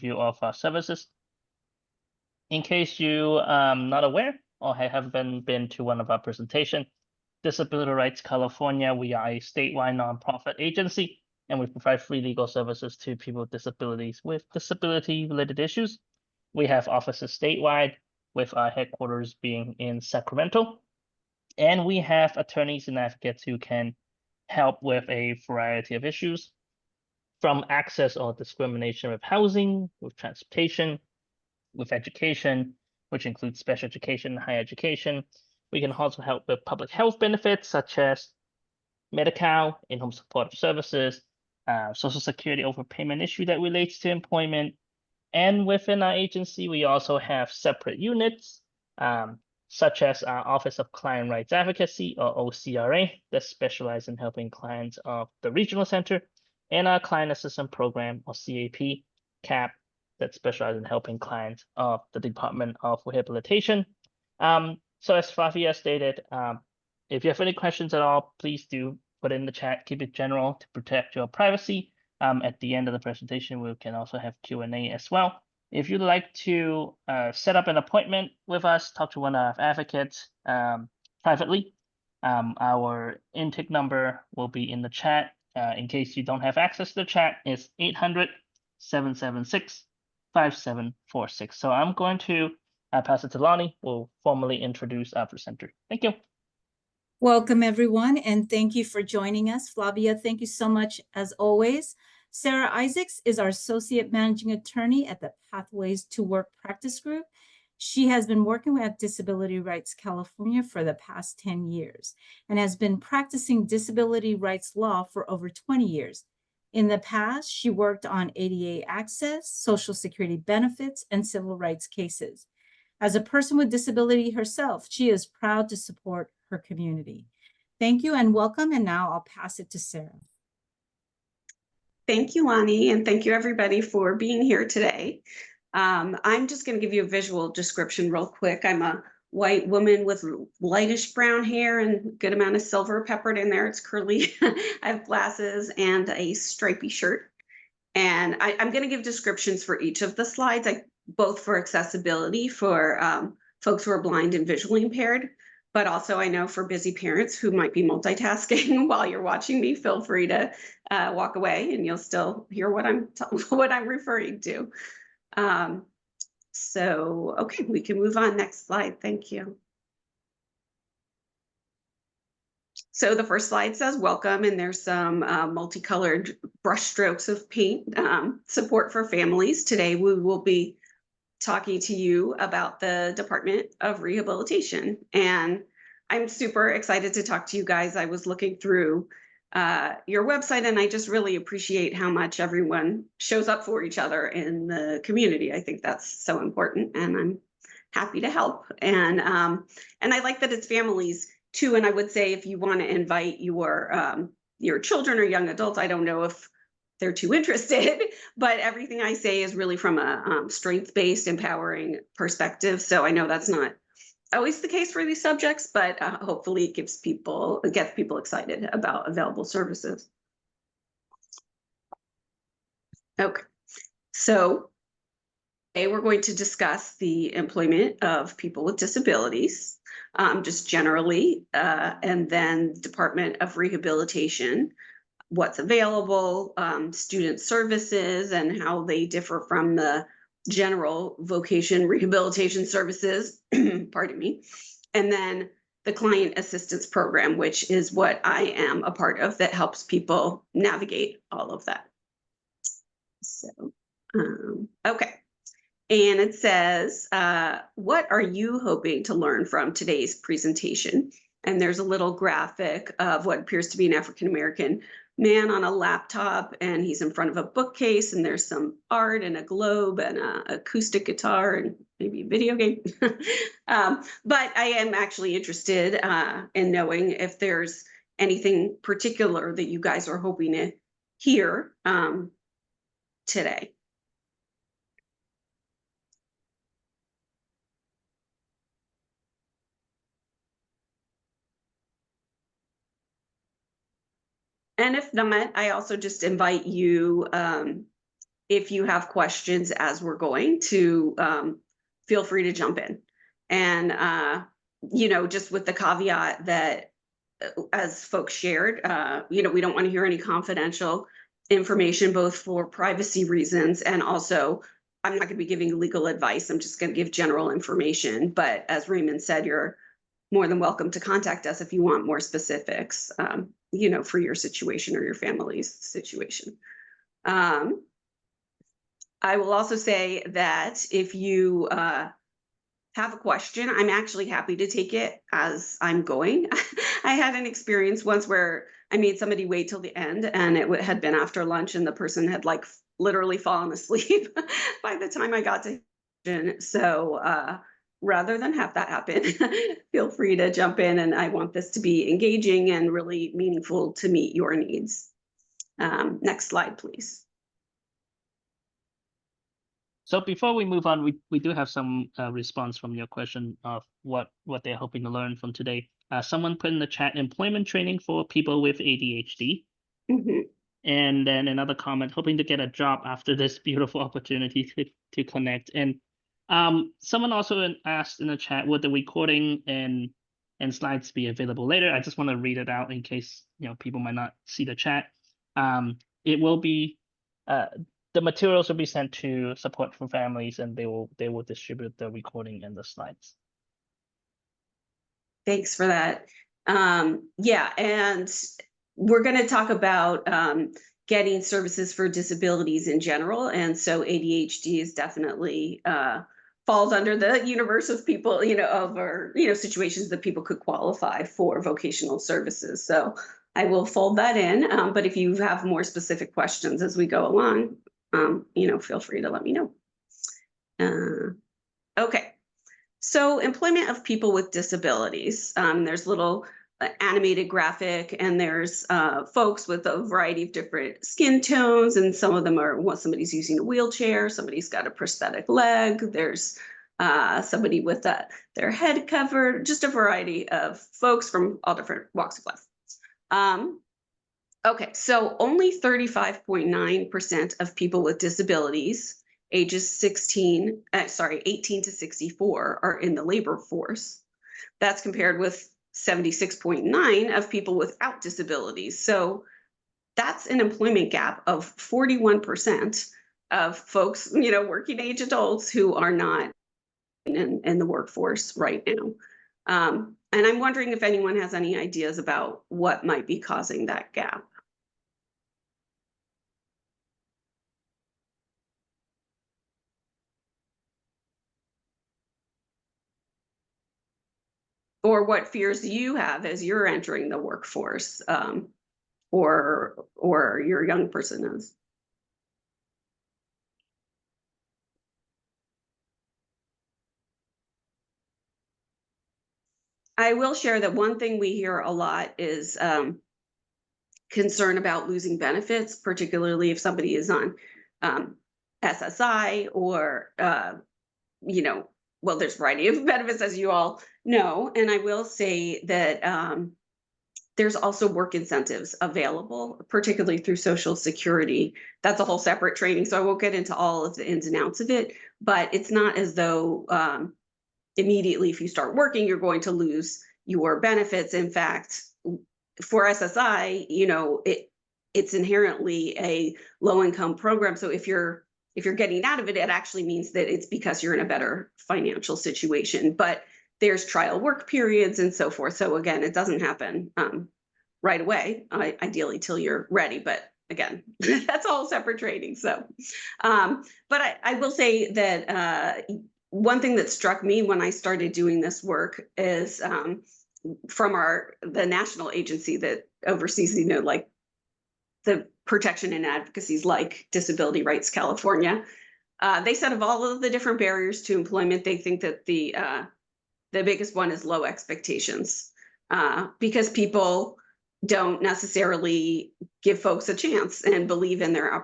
overview of our services. In case you not aware or haven't been to one of our presentation, Disability Rights California, we are a statewide nonprofit agency, and we provide free legal services to people with disabilities with disability-related issues. We have offices statewide, with our headquarters being in Sacramento, and we have attorneys and advocates who can help with a variety of issues, from access or discrimination with housing, with transportation, with education, which includes special education and higher education. We can also help with public health benefits such as Medi-Cal, in-home supportive services, Social Security overpayment issue that relates to employment. And within our agency, we also have separate units, such as our Office of Client Rights Advocacy, or OCRA, that specialize in helping clients of the regional center, and our Client Assistance Program, or CAP, that specializes in helping clients of the Department of Rehabilitation. So as Flavia stated, if you have any questions at all, please do put it in the chat. Keep it general to protect your privacy. At the end of the presentation, we can also have Q&A as well. If you'd like to set up an appointment with us, talk to one of our advocates privately, our intake number will be in the chat. In case you don't have access to the chat, it's 800-776-5746. So I'm going to pass it to Lonnie, who will formally introduce our presenter. Thank you. Welcome, everyone, and thank you for joining us. Flavia, thank you so much, as always. Sarah Isaacs is our Associate Managing Attorney at the Pathways to Work Practice Group. She has been working with Disability Rights California for the past 10 years and has been practicing disability rights law for over 20 years. In the past, she worked on ADA access, Social Security benefits, and civil rights cases. As a person with disability herself, she is proud to support her community. Thank you and welcome, and now I'll pass it to Sarah. Thank you, Lonnie, and thank you everybody for being here today. I'm just going to give you a visual description real quick. I'm a white woman with lightish brown hair and a good amount of silver peppered in there. It's curly. I have glasses and a stripy shirt. And I'm going to give descriptions for each of the slides, both for accessibility for folks who are blind and visually impaired, but also I know for busy parents who might be multitasking while you're watching me, feel free to walk away and you'll still hear what I'm referring to. So, okay, we can move on. Next slide. Thank you. So the first slide says welcome, and there's some multicolored brush strokes of paint, support for families. Today we will be talking to you about the Department of Rehabilitation, and I'm super excited to talk to you guys. I was looking through your website, and I just really appreciate how much everyone shows up for each other in the community. I think that's so important, and I'm happy to help. And I like that it's families too. And I would say if you want to invite your children or young adults, I don't know if they're too interested, but everything I say is really from a strength-based, empowering perspective. So I know that's not always the case for these subjects, but hopefully it gets people excited about available services. Okay, so today we're going to discuss the employment of people with disabilities, just generally, and then Department of Rehabilitation, what's available, student services, and how they differ from the general vocation rehabilitation services, pardon me, and then the Client Assistance Program, which is what I am a part of, that helps people navigate all of that. So, okay. And it says, what are you hoping to learn from today's presentation? And there's a little graphic of what appears to be an African-American man on a laptop, and he's in front of a bookcase, and there's some art and a globe and an acoustic guitar and maybe a video game. But I am actually interested in knowing if there's anything particular that you guys are hoping to hear today. And if not, I also just invite you if you have questions as we're going to, feel free to jump in. And, just with the caveat that, as folks shared, we don't want to hear any confidential information, both for privacy reasons and also I'm not going to be giving legal advice. I'm just going to give general information. But as Raymond said, you're more than welcome to contact us if you want more specifics, for your situation or your family's situation. I will also say that if you have a question, I'm actually happy to take it as I'm going. I had an experience once where I made somebody wait till the end, and it had been after lunch, and the person had like literally fallen asleep by the time I got to him. So rather than have that happen, feel free to jump in, and I want this to be engaging and really meaningful to meet your needs. Next slide, please. So before we move on, we do have some response from your question of what they're hoping to learn from today. Someone put in the chat employment training for people with ADHD. Mm-hmm. And then another comment, hoping to get a job after this beautiful opportunity to connect. And someone also asked in the chat, would the recording and slides be available later? I just want to read it out in case people might not see the chat. It will be the materials will be sent to Support for Families, and they will distribute the recording and the slides. Thanks for that. Yeah, and we're going to talk about getting services for disabilities in general, and so ADHD is definitely falls under the universe of people, situations that people could qualify for vocational services. So I will fold that in, but if you have more specific questions as we go along, feel free to let me know. Okay. So employment of people with disabilities, there's little animated graphic, and there's folks with a variety of different skin tones, and some of them are somebody's using a wheelchair, somebody's got a prosthetic leg, there's somebody with their head covered, just a variety of folks from all different walks of life. Okay, so only 35.9% of people with disabilities ages 18 to 64 are in the labor force. That's compared with 76.9 of people without disabilities. So that's an employment gap of 41% of folks, working age adults who are not in the workforce right now. And I'm wondering if anyone has any ideas about what might be causing that gap. Or what fears do you have as you're entering the workforce, or your young person is? I will share that one thing we hear a lot is concern about losing benefits, particularly if somebody is on SSI or, well, there's a variety of benefits, as you all know. And I will say that there's also work incentives available, particularly through Social Security. That's a whole separate training, so I won't get into all of the ins and outs of it, but it's not as though immediately if you start working, you're going to lose your benefits. In fact, for SSI, it's inherently a low-income program. So if you're getting out of it, it actually means that it's because you're in a better financial situation. But there's trial work periods and so forth. So again, it doesn't happen right away, ideally till you're ready. But again, that's all separate training. So, but I will say that one thing that struck me when I started doing this work is from the national agency that oversees, like the protection and advocacies like Disability Rights California. They said of all of the different barriers to employment, they think that the biggest one is low expectations, because people don't necessarily give folks a chance and believe in their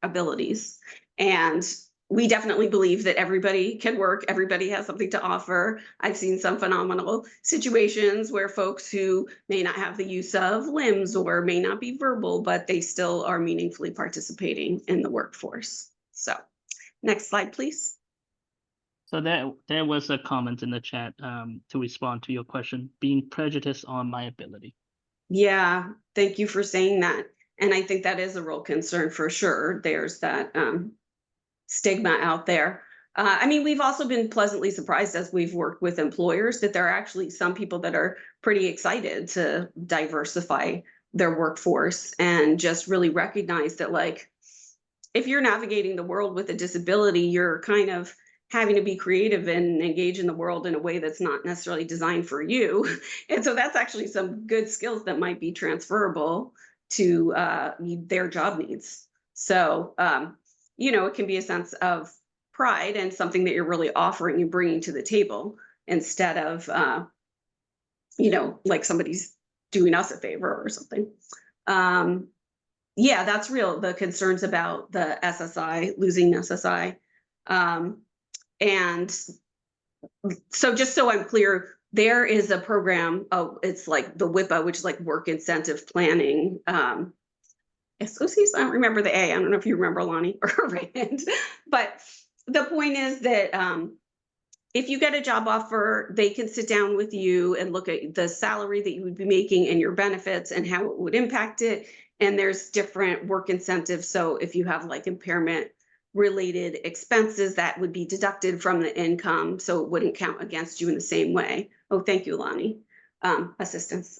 abilities. And we definitely believe that everybody can work, everybody has something to offer. I've seen some phenomenal situations where folks who may not have the use of limbs or may not be verbal, but they still are meaningfully participating in the workforce. So next slide, please. So there was a comment in the chat to respond to your question, being prejudiced on my ability. Yeah, thank you for saying that. And I think that is a real concern for sure. There's that stigma out there. I mean, we've also been pleasantly surprised as we've worked with employers that there are actually some people that are pretty excited to diversify their workforce and just really recognize that, like, if you're navigating the world with a disability, you're kind of having to be creative and engage in the world in a way that's not necessarily designed for you. And so that's actually some good skills that might be transferable to their job needs. So, you know, it can be a sense of pride and something that you're really offering and bringing to the table instead of, you know, like somebody's doing us a favor or something. Yeah, that's real. The concerns about the SSI, losing SSI. And so just so I'm clear, there is a program, it's like the WIPA, which is like work incentive planning. Associates, I don't remember the A. I don't know if you remember, Lonnie or Raymond. But the point is that if you get a job offer, they can sit down with you and look at the salary that you would be making and your benefits and how it would impact it. And there's different work incentives. So if you have like impairment related expenses, that would be deducted from the income. So it wouldn't count against you in the same way. Oh, thank you, Lonnie. Assistance.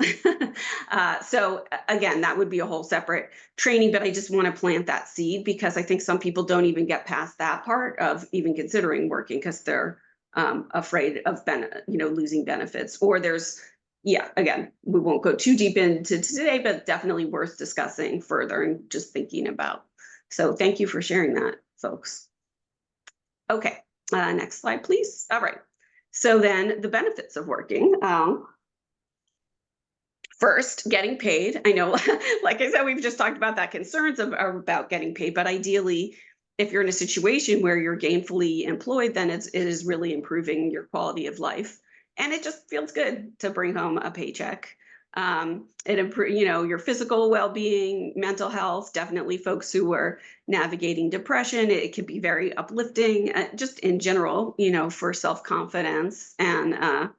So again, that would be a whole separate training, but I just want to plant that seed because I think some people don't even get past that part of even considering working because they're afraid of losing benefits, or there's, yeah, again, we won't go too deep into today, but definitely worth discussing further and just thinking about. So thank you for sharing that, folks. Okay, next slide, please. All right, so then the benefits of working. First, getting paid. I know, like I said, we've just talked about that concerns about getting paid, but ideally, if you're in a situation where you're gainfully employed, then it is really improving your quality of life. And it just feels good to bring home a paycheck. It improves, you know, your physical well-being, mental health, definitely folks who are navigating depression. It can be very uplifting, just in general, you know, for self-confidence and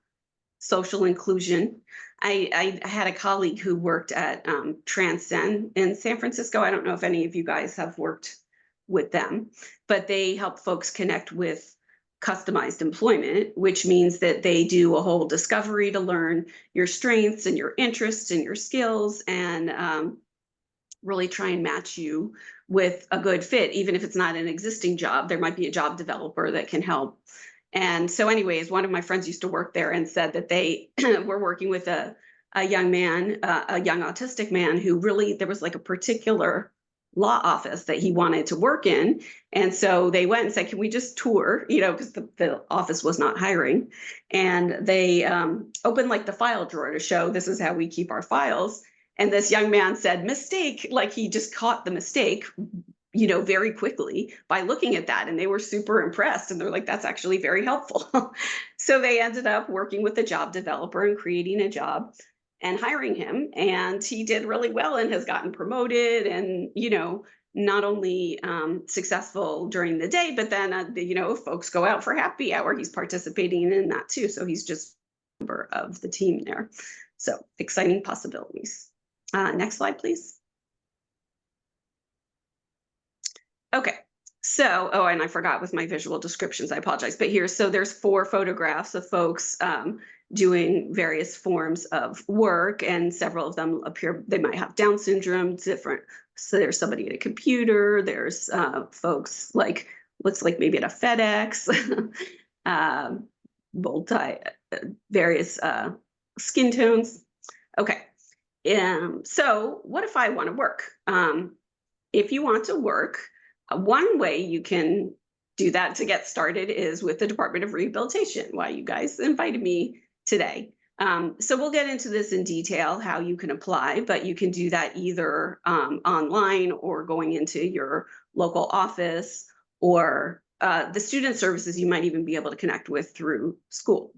social inclusion. I had a colleague who worked at Transcend in San Francisco. I don't know if any of you guys have worked with them, but they help folks connect with customized employment, which means that they do a whole discovery to learn your strengths and your interests and your skills and really try and match you with a good fit. Even if it's not an existing job, there might be a job developer that can help. And so anyways, one of my friends used to work there and said that they were working with a young man, a young autistic man who really, there was like a particular law office that he wanted to work in. And so they went and said, can we just tour, you know, because the office was not hiring. And they opened like the file drawer to show this is how we keep our files. And this young man said, mistake, like he just caught the mistake, you know, very quickly by looking at that. And they were super impressed. And they're like, that's actually very helpful. So they ended up working with the job developer and creating a job and hiring him. And he did really well and has gotten promoted and, you know, not only successful during the day, but then, you know, if folks go out for happy hour, he's participating in that too. So he's just a member of the team there. So exciting possibilities. Next slide, please. Okay, so, oh, and I forgot with my visual descriptions, I apologize, but here, so there's 4 photographs of folks doing various forms of work, and several of them appear, they might have Down syndrome, different, so there's somebody at a computer, there's folks like, looks like maybe at a FedEx, various skin tones. Okay, so what if I want to work? If you want to work, one way you can do that to get started is with the Department of Rehabilitation, why you guys invited me today. So we'll get into this in detail, how you can apply, but you can do that either online or going into your local office or the student services you might even be able to connect with through school.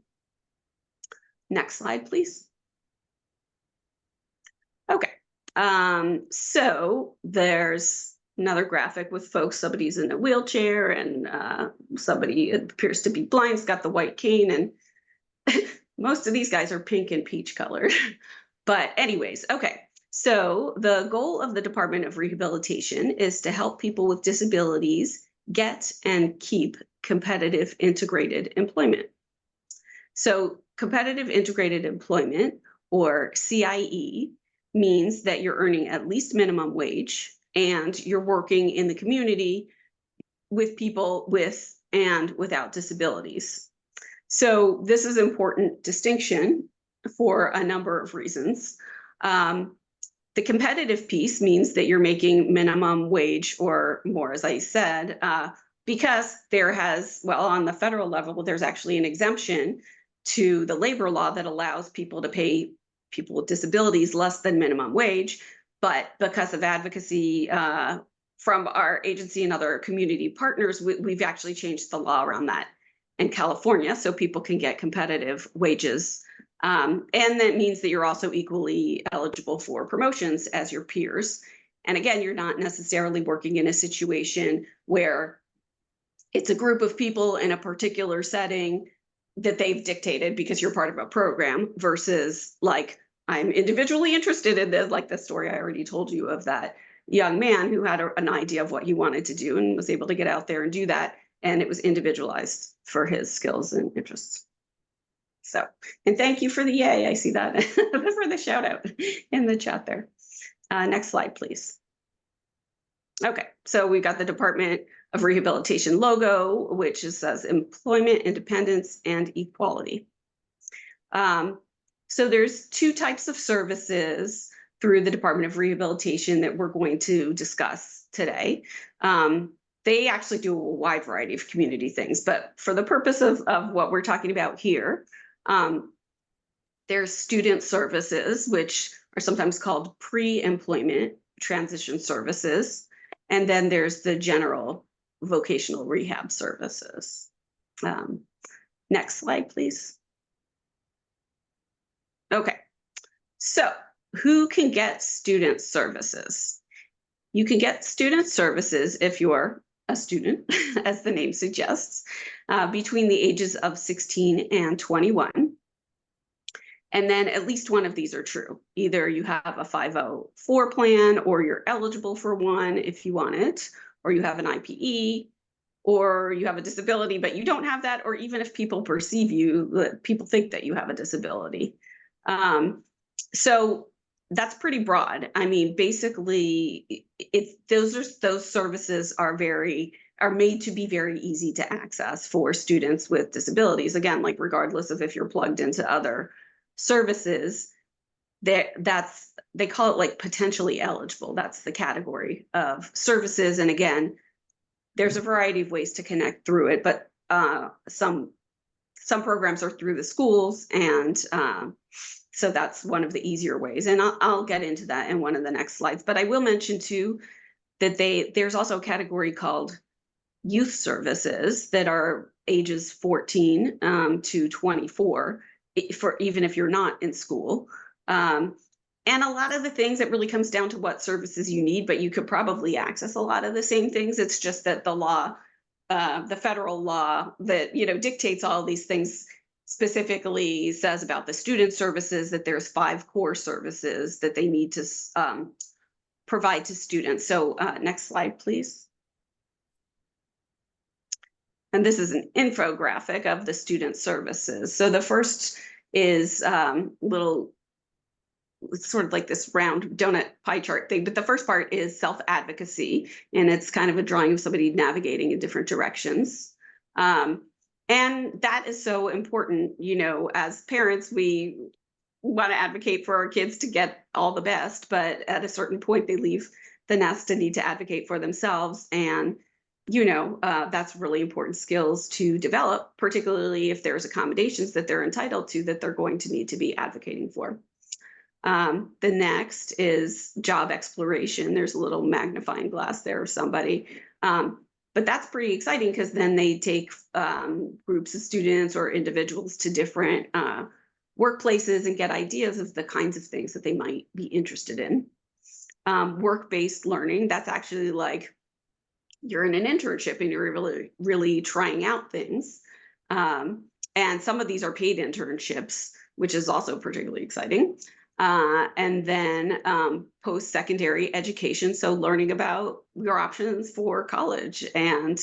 Next slide, please. Okay, so there's another graphic with folks. Somebody's in a wheelchair and somebody appears to be blind, has got the white cane, and most of these guys are pink and peach colored. But anyways, okay. So the goal of the Department of Rehabilitation is to help people with disabilities get and keep competitive integrated employment. So competitive integrated employment, or CIE, means that you're earning at least minimum wage and you're working in the community with people with and without disabilities. So this is an important distinction for a number of reasons. The competitive piece means that you're making minimum wage or more, as I said, because there has, well, on the federal level, there's actually an exemption to the labor law that allows people to pay people with disabilities less than minimum wage. But because of advocacy from our agency and other community partners, we've actually changed the law around that in California so people can get competitive wages. And that means that you're also equally eligible for promotions as your peers. And again, you're not necessarily working in a situation where it's a group of people in a particular setting that they've dictated because you're part of a program versus like, I'm individually interested in this, like the story I already told you of that young man who had an idea of what he wanted to do and was able to get out there and do that. And it was individualized for his skills and interests. So, and thank you for the yay. I see that for the shout out in the chat there. Next slide, please. Okay, so we've got the Department of Rehabilitation logo, which says employment, independence, and equality. So there's two types of services through the Department of Rehabilitation that we're going to discuss today. They actually do a wide variety of community things, but for the purpose of what we're talking about here, there's student services, which are sometimes called pre-employment transition services. And then there's the general vocational rehab services. Next slide, please. Okay, so who can get student services? You can get student services if you're a student, as the name suggests, between the ages of 16 and 21. And then at least one of these are true. Either you have a 504 plan, or you're eligible for one if you want it, or you have an IPE, or you have a disability, but you don't have that, or even if people perceive you, people think that you have a disability. So that's pretty broad. I mean, basically, those services are made to be very easy to access for students with disabilities. Again, like regardless of if you're plugged into other services, they call it like potentially eligible. That's the category of services. And again, there's a variety of ways to connect through it, but some programs are through the schools, and so that's one of the easier ways. And I'll get into that in one of the next slides. But I will mention too that there's also a category called youth services that are ages 14 to 24, for even if you're not in school. And a lot of the things, it really comes down to what services you need, but you could probably access a lot of the same things. It's just that the law, the federal law that dictates all these things specifically says about the student services that there's 5 core services that they need to provide to students. So next slide, please. And this is an infographic of the student services. So the first is it's sort of like this round donut pie chart thing, but the first part is self-advocacy, and it's kind of a drawing of somebody navigating in different directions. And that is so important. As parents, we want to advocate for our kids to get all the best, but at a certain point they leave the nest and need to advocate for themselves. And that's really important skills to develop, particularly if there's accommodations that they're entitled to that they're going to need to be advocating for. The next is job exploration. There's a little magnifying glass there of somebody. But that's pretty exciting because then they take groups of students or individuals to different workplaces and get ideas of the kinds of things that they might be interested in. Work-based learning, that's actually like you're in an internship and you're really trying out things. And some of these are paid internships, which is also particularly exciting. And then post-secondary education, so learning about your options for college and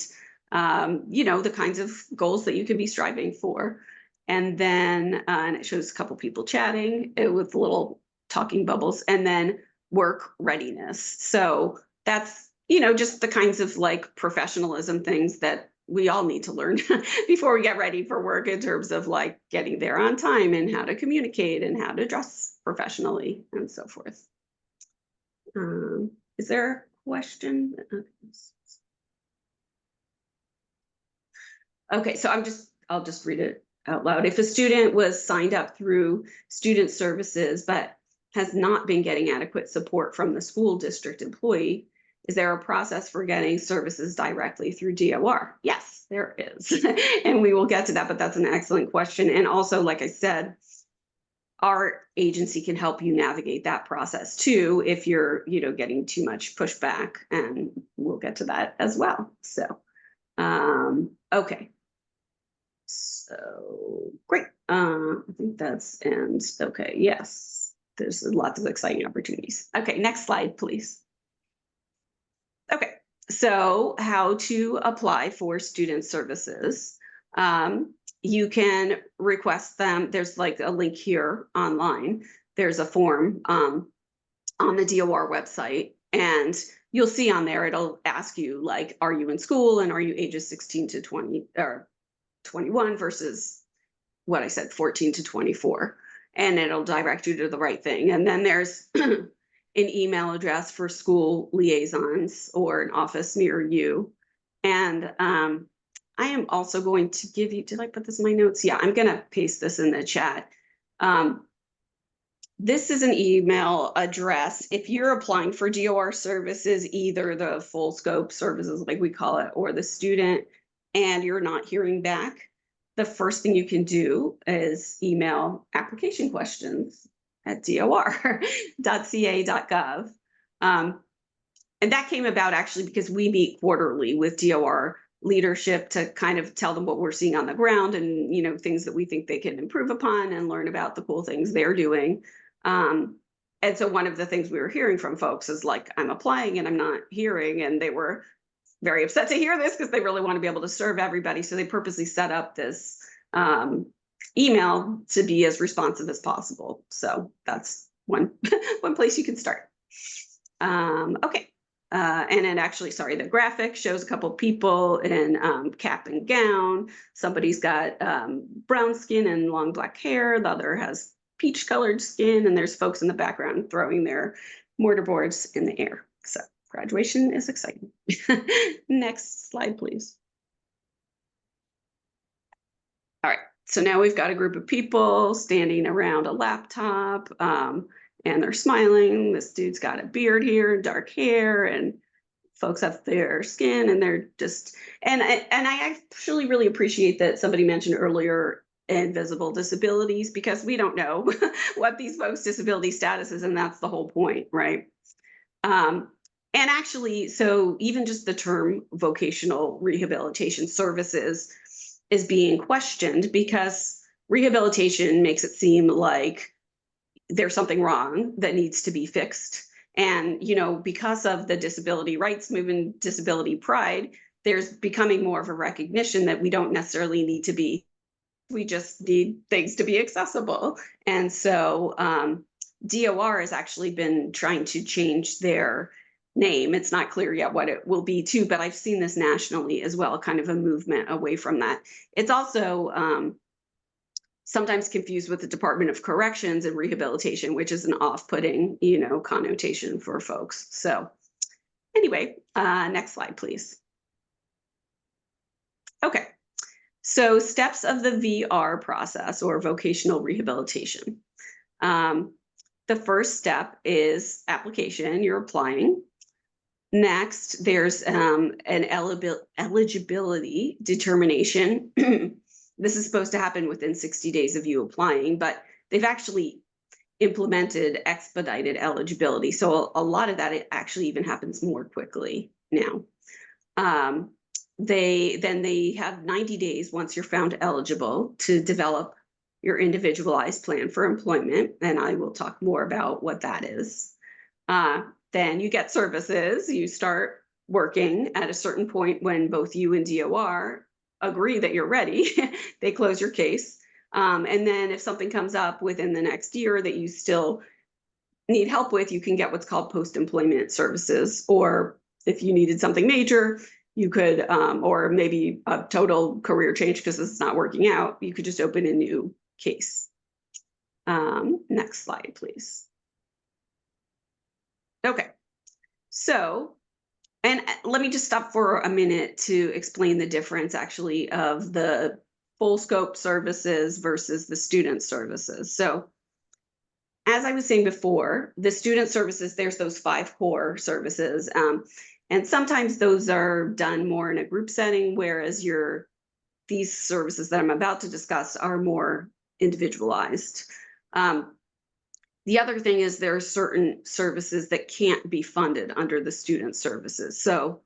the kinds of goals that you could be striving for. And then and it shows a couple people chatting with little talking bubbles, and then work readiness. So that's just the kinds of like professionalism things that we all need to learn before we get ready for work, in terms of like getting there on time and how to communicate and how to dress professionally and so forth. Is there a question? Okay, so I'll just read it out loud. If a student was signed up through student services but has not been getting adequate support from the school district employee, is there a process for getting services directly through DOR? Yes, there is. And we will get to that, but that's an excellent question. And also, like I said, our agency can help you navigate that process too if you're, getting too much pushback, and we'll get to that as well. So, okay. So great. I think that's, and okay, yes, there's lots of exciting opportunities. Okay, next slide, please. Okay, so how to apply for student services. You can request them. There's like a link here online. There's a form on the DOR website, and you'll see on there, it'll ask you like, are you in school and are you ages 16 to 20 or 21 versus what I said, 14 to 24. And it'll direct you to the right thing. And then there's an email address for school liaisons or an office near you. And I am also going to give you, did I put this in my notes? Yeah, I'm going to paste this in the chat. This is an email address. If you're applying for DOR services, either the full scope services, like we call it, or the student, and you're not hearing back, the first thing you can do is email application questions at dor.ca.gov. And that came about actually because we meet quarterly with DOR leadership to kind of tell them what we're seeing on the ground and, things that we think they can improve upon and learn about the cool things they're doing. And so one of the things we were hearing from folks is like, I'm applying and I'm not hearing, and they were very upset to hear this because they really want to be able to serve everybody. So they purposely set up this email to be as responsive as possible. So that's one place you can start. Okay. And then actually, sorry, the graphic shows a couple people in cap and gown. Somebody's got brown skin and long black hair. The other has peach colored skin, and there's folks in the background throwing their mortar boards in the air. So graduation is exciting. Next slide, please. All right, so now we've got a group of people standing around a laptop, and they're smiling. This dude's got a beard here, dark hair, and folks have their skin, and they're just, and I actually really appreciate that somebody mentioned earlier invisible disabilities, because we don't know what these folks' disability status is, and that's the whole point, right? And actually, so even just the term vocational rehabilitation services is being questioned because rehabilitation makes it seem like there's something wrong that needs to be fixed. And, because of the disability rights movement, disability pride, there's becoming more of a recognition that we don't necessarily need to be, we just need things to be accessible. And so DOR has actually been trying to change their name. It's not clear yet what it will be too, but I've seen this nationally as well, kind of a movement away from that. It's also sometimes confused with the Department of Corrections and Rehabilitation, which is an off-putting, connotation for folks. So anyway, next slide, please. Okay, so steps of the VR process, or vocational rehabilitation. The first step is application. You're applying. Next, there's an eligibility determination. This is supposed to happen within 60 days of you applying, but they've actually implemented expedited eligibility. So a lot of that, it actually even happens more quickly now. They have 90 days once you're found eligible to develop your individualized plan for employment, and I will talk more about what that is. Then you get services. You start working at a certain point when both you and DOR agree that you're ready. They close your case. And then if something comes up within the next year that you still need help with, you can get what's called post-employment services. Or if you needed something major, you could, or maybe a total career change because this is not working out, you could just open a new case. Next slide, please. Okay, so, and let me just stop for a minute to explain the difference actually of the full scope services versus the student services. So as I was saying before, the student services, there's those 5 core services. And sometimes those are done more in a group setting, whereas these services that I'm about to discuss are more individualized. The other thing is there are certain services that can't be funded under the student services. So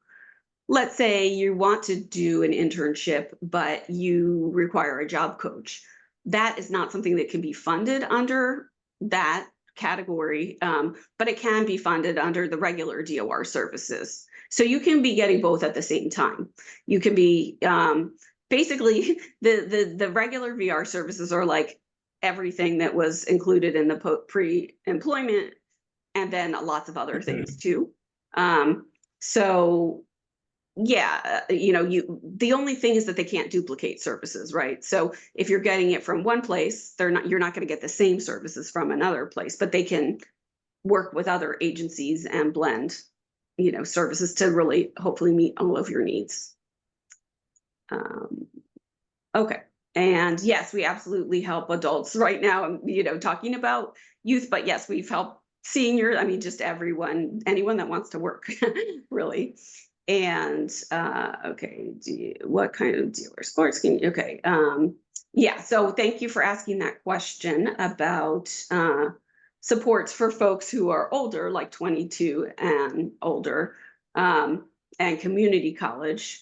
let's say you want to do an internship, but you require a job coach. That is not something that can be funded under that category, but it can be funded under the regular DOR services. So you can be getting both at the same time. You can be, basically, the regular VR services are like everything that was included in the pre-employment, and then lots of other things too. So yeah, the only thing is that they can't duplicate services, right? So if you're getting it from one place, you're not going to get the same services from another place, but they can work with other agencies and blend, services to really hopefully meet all of your needs. Okay. And yes, we absolutely help adults right now. I'm, talking about youth, but yes, we've helped seniors. I mean, just anyone that wants to work, really. And okay, what kind of DOR sports can you? Okay, yeah. So thank you for asking that question about supports for folks who are older, like 22 and older, and community college.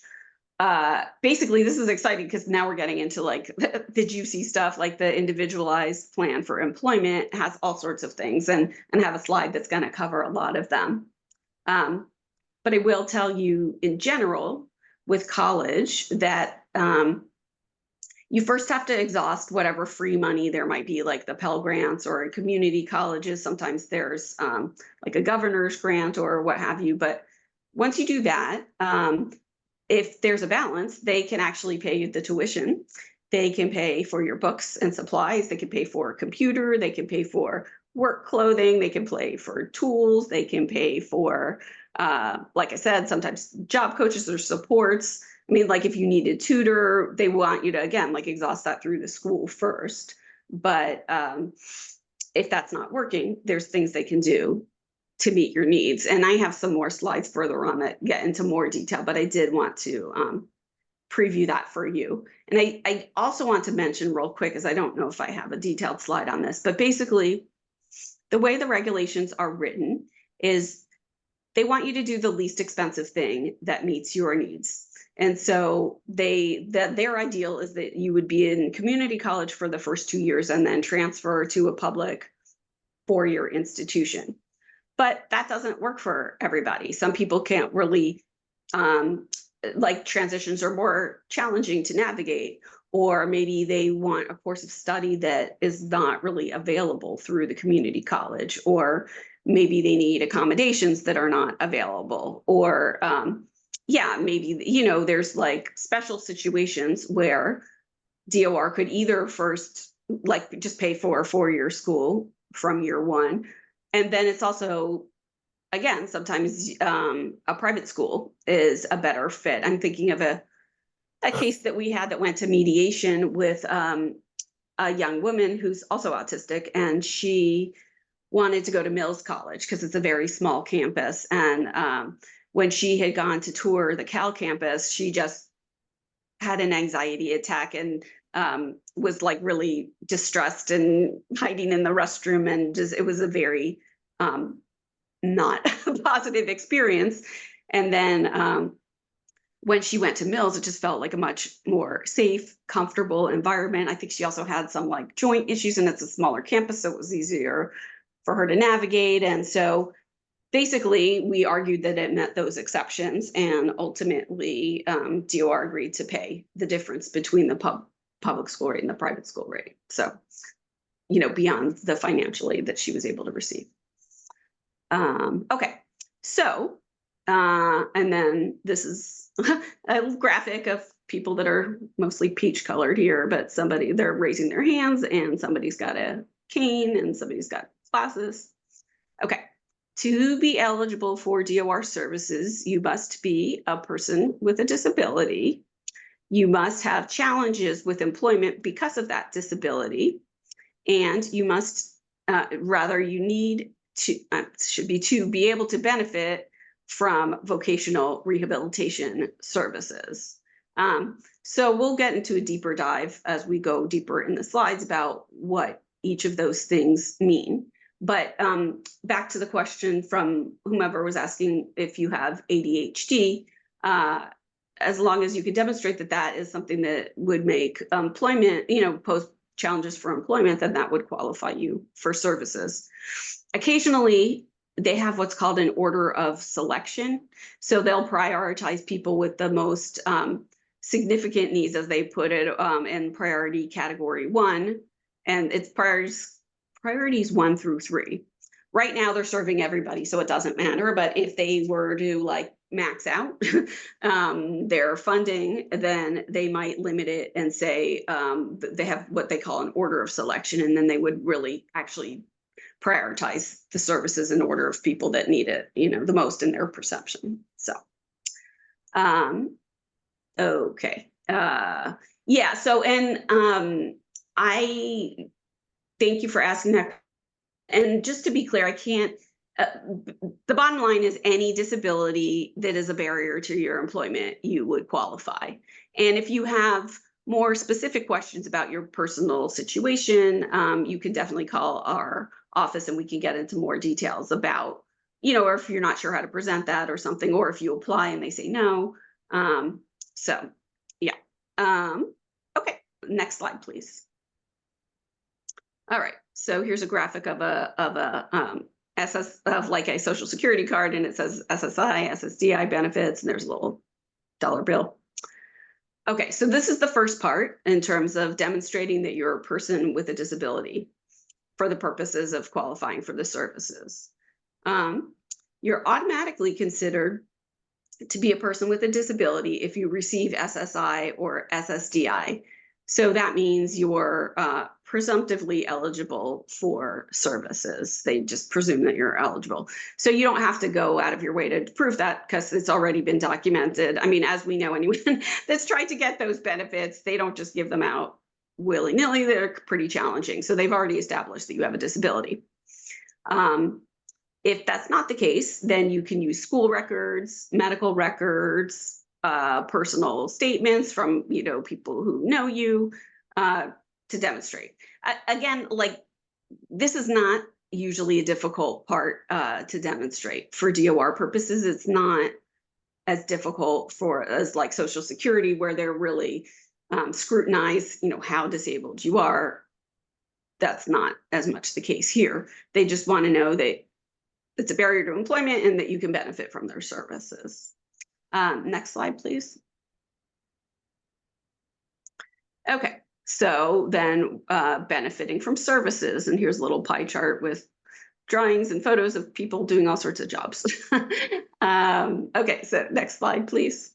Basically, this is exciting because now we're getting into like the juicy stuff, like the individualized plan for employment has all sorts of things, and have a slide that's going to cover a lot of them. But I will tell you in general with college that you first have to exhaust whatever free money there might be, like the Pell Grants, or in community colleges, sometimes there's like a governor's grant or what have you. But once you do that, if there's a balance, they can actually pay you the tuition. They can pay for your books and supplies. They can pay for a computer. They can pay for work clothing. They can pay for tools. They can pay for, like I said, sometimes job coaches or supports. I mean, like if you need a tutor, they want you to, again, like exhaust that through the school first. But if that's not working, there's things they can do to meet your needs. And I have some more slides further on that get into more detail, but I did want to preview that for you. And I also want to mention real quick, as I don't know if I have a detailed slide on this, but basically the way the regulations are written is they want you to do the least expensive thing that meets your needs. And so their ideal is that you would be in community college for the first 2 years and then transfer to a public 4-year institution. But that doesn't work for everybody. Some people can't really, like transitions are more challenging to navigate, or maybe they want a course of study that is not really available through the community college, or maybe they need accommodations that are not available, or yeah, maybe, there's like special situations where DOR could either first like just pay for a 4-year school from year 1. And then it's also, again, sometimes a private school is a better fit. I'm thinking of a case that we had that went to mediation with a young woman who's also autistic, and she wanted to go to Mills College because it's a very small campus. And when she had gone to tour the Cal campus, she just had an anxiety attack and was like really distressed and hiding in the restroom, and just it was a very not positive experience. And then when she went to Mills, it just felt like a much more safe, comfortable environment. I think she also had some like joint issues, and it's a smaller campus, so it was easier for her to navigate. And so basically, we argued that it met those exceptions, and ultimately DOR agreed to pay the difference between the public school rate and the private school rate. So, beyond the financial aid that she was able to receive. Okay, so, and then this is a graphic of people that are mostly peach colored here, but they're raising their hands, and somebody's got a cane, and somebody's got glasses. Okay. To be eligible for DOR services, you must be a person with a disability. You must have challenges with employment because of that disability. And you must, you need to be able to benefit from vocational rehabilitation services. So we'll get into a deeper dive as we go deeper in the slides about what each of those things mean. But back to the question from whomever was asking if you have ADHD, as long as you can demonstrate that that is something that would make employment, pose challenges for employment, then that would qualify you for services. Occasionally, they have what's called an order of selection. So they'll prioritize people with the most significant needs, as they put it, in priority category 1. And it's priorities 1 through 3. Right now, they're serving everybody, so it doesn't matter. But if they were to like max out their funding, then they might limit it and say they have what they call an order of selection, and then they would really actually prioritize the services in order of people that need it, the most in their perception. So, okay, yeah. So, and I thank you for asking that. And just to be clear, I can't. The bottom line is any disability that is a barrier to your employment, you would qualify. And if you have more specific questions about your personal situation, you can definitely call our office and we can get into more details about, or if you're not sure how to present that or something, or if you apply and they say no. So, yeah. Okay, next slide, please. All right, so here's a graphic of a Social Security card, and it says SSI, SSDI benefits, and there's a little dollar bill. Okay, so this is the first part in terms of demonstrating that you're a person with a disability for the purposes of qualifying for the services. You're automatically considered to be a person with a disability if you receive SSI or SSDI. So that means you're presumptively eligible for services. They just presume that you're eligible. So you don't have to go out of your way to prove that because it's already been documented. I mean, as we know, anyone that's tried to get those benefits, they don't just give them out willy-nilly. They're pretty challenging. So they've already established that you have a disability. If that's not the case, then you can use school records, medical records, personal statements from people who know you to demonstrate. Again, like this is not usually a difficult part to demonstrate for DOR purposes. It's not as difficult as like Social Security, where they're really scrutinize how disabled you are. That's not as much the case here. They just want to know that it's a barrier to employment and that you can benefit from their services. Next slide, please. Okay, so then benefiting from services, and here's a little pie chart with drawings and photos of people doing all sorts of jobs. Okay, so next slide, please.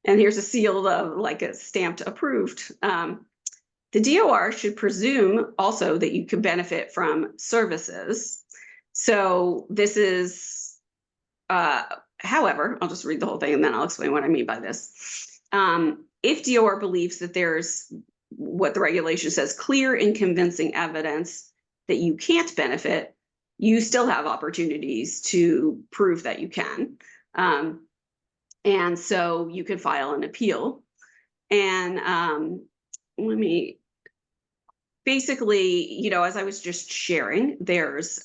And here's a seal of like a stamped approved. The DOR should presume also that you can benefit from services. So this is, however, I'll just read the whole thing and then I'll explain what I mean by this. If DOR believes that there's what the regulation says, clear and convincing evidence that you can't benefit, you still have opportunities to prove that you can. And so you could file an appeal. And basically, you know, as I was just sharing, there's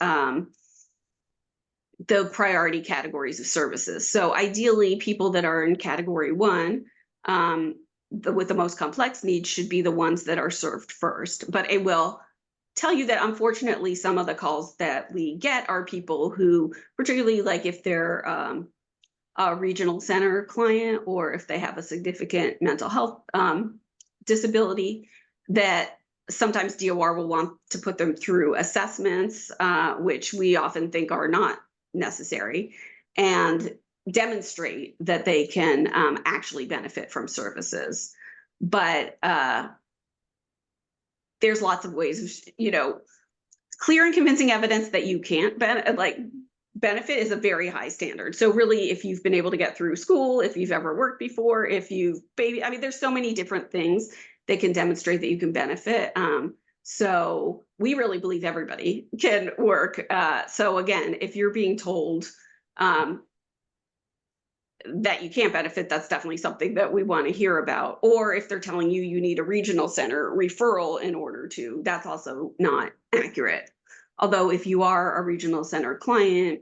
the priority categories of services. So ideally, people that are in category 1, with the most complex needs should be the ones that are served first. But it will tell you that unfortunately, some of the calls that we get are people who, particularly like if they're a regional center client, or if they have a significant mental health disability, that sometimes DOR will want to put them through assessments, which we often think are not necessary, and demonstrate that they can actually benefit from services. But there's lots of ways of, you know, clear and convincing evidence that you can't benefit is a very high standard. So really, if you've been able to get through school, if you've ever worked before, if you've I mean, there's so many different things that can demonstrate that you can benefit. So we really believe everybody can work. So again, if you're being told that you can't benefit, that's definitely something that we want to hear about. Or if they're telling you you need a regional center referral in order to, that's also not accurate. Although if you are a regional center client,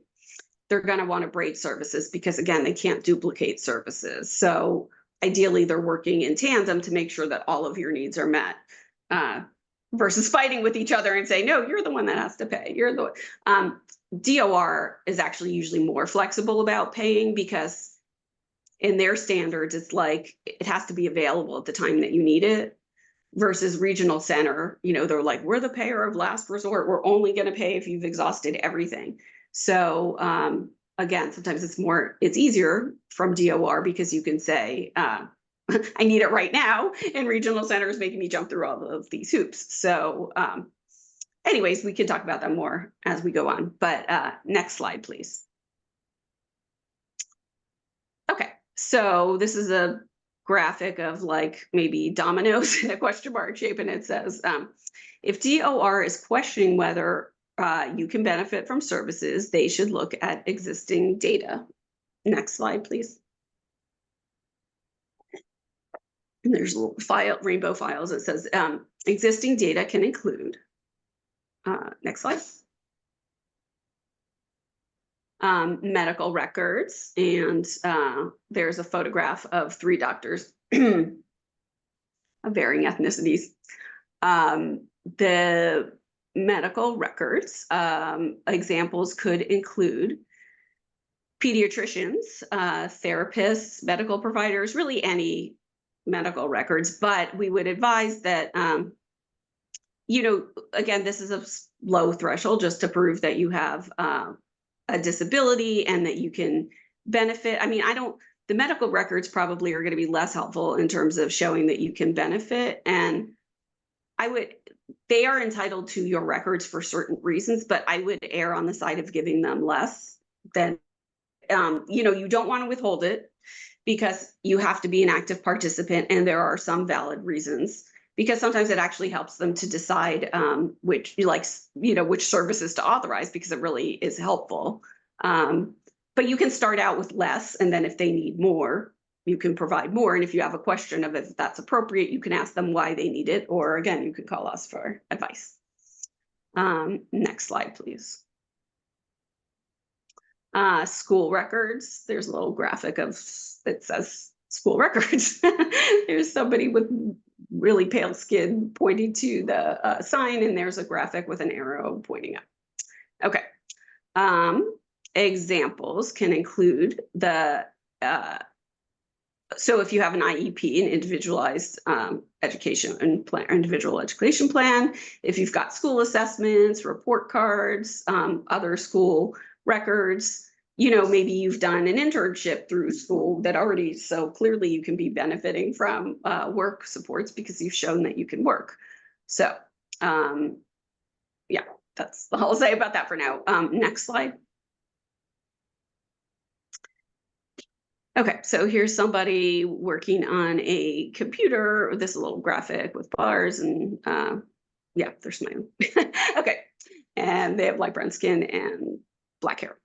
they're going to want to break services because, again, they can't duplicate services. So ideally, they're working in tandem to make sure that all of your needs are met, versus fighting with each other and say, no, you're the one that has to pay. You're the DOR is actually usually more flexible about paying, because in their standards, it's like it has to be available at the time that you need it. Versus regional center, you know, they're like, we're the payer of last resort. We're only going to pay if you've exhausted everything. So again, sometimes it's easier from DOR because you can say, I need it right now. And regional center is making me jump through all of these hoops. So anyways, we can talk about that more as we go on. But next slide, please. Okay, so this is a graphic of like maybe dominoes in a question mark shape, and it says if DOR is questioning whether you can benefit from services, they should look at existing data. Next slide, please. And there's a little file, rainbow files. It says existing data can include. Next slide. Medical records, and there's a photograph of 3 doctors of varying ethnicities. The medical records examples could include pediatricians, therapists, medical providers, really any medical records, but we would advise that, you know, again, this is a low threshold just to prove that you have a disability and that you can benefit. I mean, the medical records probably are going to be less helpful in terms of showing that you can benefit. And they are entitled to your records for certain reasons, but I would err on the side of giving them less than, you know, you don't want to withhold it because you have to be an active participant, and there are some valid reasons, because sometimes it actually helps them to decide which services to authorize, because it really is helpful. But you can start out with less, and then if they need more, you can provide more. And if you have a question of if that's appropriate, you can ask them why they need it, or again, you can call us for advice. Next slide, please. School records. There's a little graphic that says school records. There's somebody with really pale skin pointing to the sign, and there's a graphic with an arrow pointing up. Okay. Examples can include so if you have an IEP, an individualized education plan, individual education plan, if you've got school assessments, report cards, other school records, you know, maybe you've done an internship through school that already, so clearly you can be benefiting from work supports because you've shown that you can work. So yeah, that's all I'll say about that for now. Next slide. Okay, so here's somebody working on a computer with this little graphic with bars, and yeah, they're smiling. Okay, and they have light brown skin and black hair.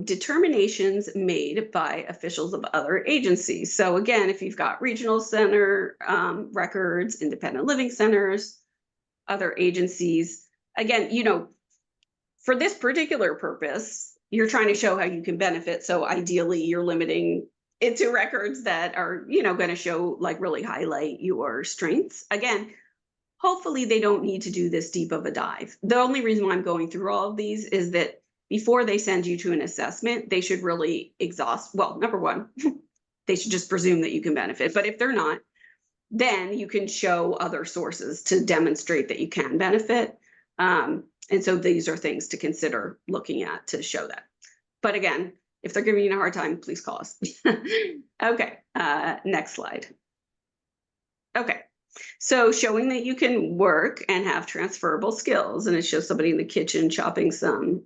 Determinations made by officials of other agencies. So again, if you've got regional center records, independent living centers, other agencies, again, for this particular purpose, you're trying to show how you can benefit. So ideally, you're limiting it to records that are, going to show, like, really highlight your strengths. Again, hopefully they don't need to do this deep of a dive. The only reason why I'm going through all of these is that before they send you to an assessment, they should really exhaust. Well, number one, they should just presume that you can benefit. But if they're not, then you can show other sources to demonstrate that you can benefit. And so these are things to consider looking at to show that. But again, if they're giving you a hard time, please call us. Okay, next slide. Okay, so showing that you can work and have transferable skills, and it shows somebody in the kitchen chopping some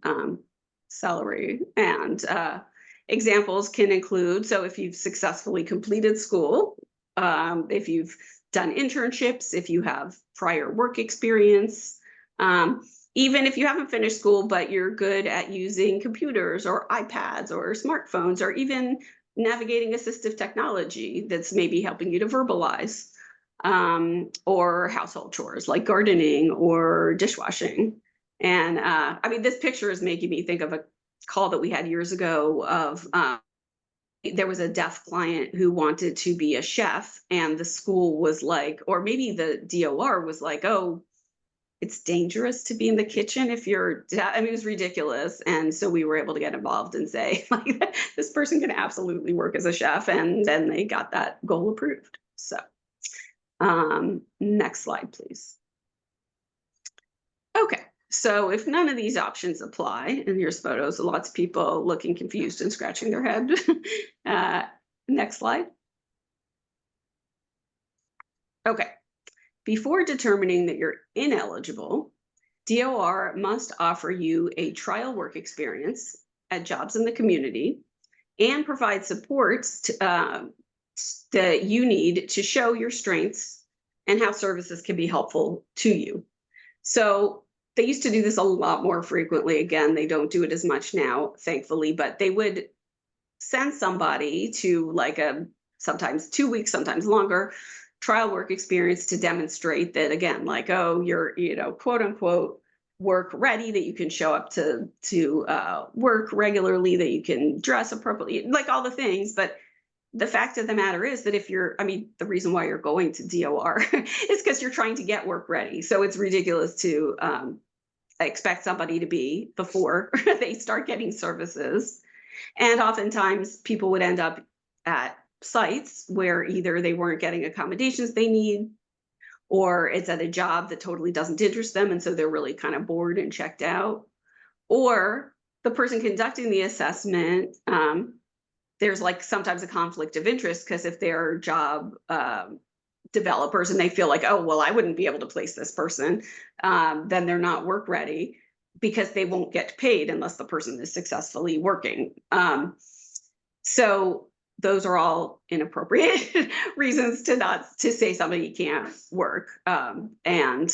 celery. And examples can include, so if you've successfully completed school, if you've done internships, if you have prior work experience, even if you haven't finished school, but you're good at using computers or iPads or smartphones, or even navigating assistive technology that's maybe helping you to verbalize, or household chores like gardening or dishwashing. And I mean, this picture is making me think of a call that we had years ago of there was a deaf client who wanted to be a chef, and the school was like, or maybe the DOR was like, oh, it's dangerous to be in the kitchen if you're deaf. I mean, it was ridiculous. And so we were able to get involved and say, like, this person can absolutely work as a chef. And then they got that goal approved. So next slide, please. Okay. So if none of these options apply, and here's photos of lots of people looking confused and scratching their head. Next slide. Okay. Before determining that you're ineligible, DOR must offer you a trial work experience at jobs in the community and provide supports that you need to show your strengths and how services can be helpful to you. So they used to do this a lot more frequently. Again, they don't do it as much now, thankfully, but they would send somebody to, like, a sometimes 2 weeks, sometimes longer trial work experience to demonstrate that, again, like, oh, you're, quote unquote, work ready, that you can show up to work regularly, that you can dress appropriately, like all the things. But the fact of the matter is that if you're, I mean, the reason why you're going to DOR is because you're trying to get work ready. So it's ridiculous to expect somebody to be before they start getting services. And oftentimes people would end up at sites where either they weren't getting accommodations they need, or it's at a job that totally doesn't interest them, and so they're really kind of bored and checked out. Or the person conducting the assessment, there's, like, sometimes a conflict of interest, because if they're job developers and they feel like, oh, well, I wouldn't be able to place this person, then they're not work ready, because they won't get paid unless the person is successfully working. So those are all inappropriate reasons to say somebody can't work. And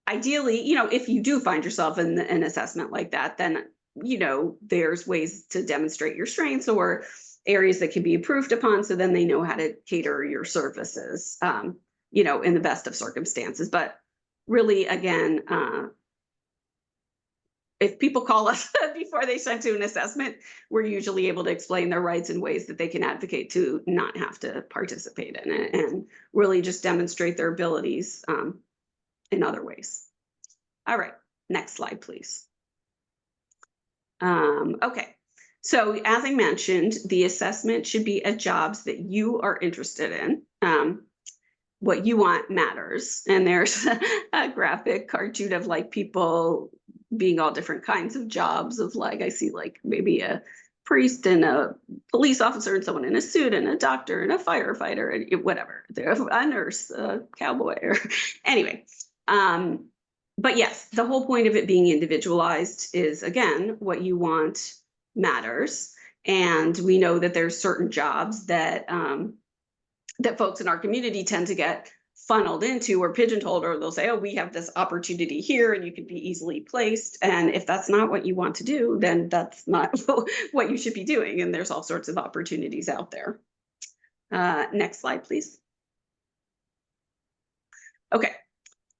ideally, if you do find yourself in an assessment like that, then, there's ways to demonstrate your strengths or areas that can be improved upon, so then they know how to cater your services, in the best of circumstances. But really, again, if people call us before they send to an assessment, we're usually able to explain their rights in ways that they can advocate to not have to participate in it, and really just demonstrate their abilities in other ways. All right, next slide, please. Okay, so as I mentioned, the assessment should be at jobs that you are interested in. What you want matters. And there's a graphic cartoon of, like, people being all different kinds of jobs, of, like, I see, like, maybe a priest and a police officer and someone in a suit and a doctor and a firefighter and whatever, a nurse, a cowboy, or anyway. But yes, the whole point of it being individualized is, again, what you want matters. And we know that there's certain jobs that that folks in our community tend to get funneled into or pigeonholed, or they'll say, oh, we have this opportunity here and you could be easily placed. And if that's not what you want to do, then that's not what you should be doing. And there's all sorts of opportunities out there. Next slide, please. Okay.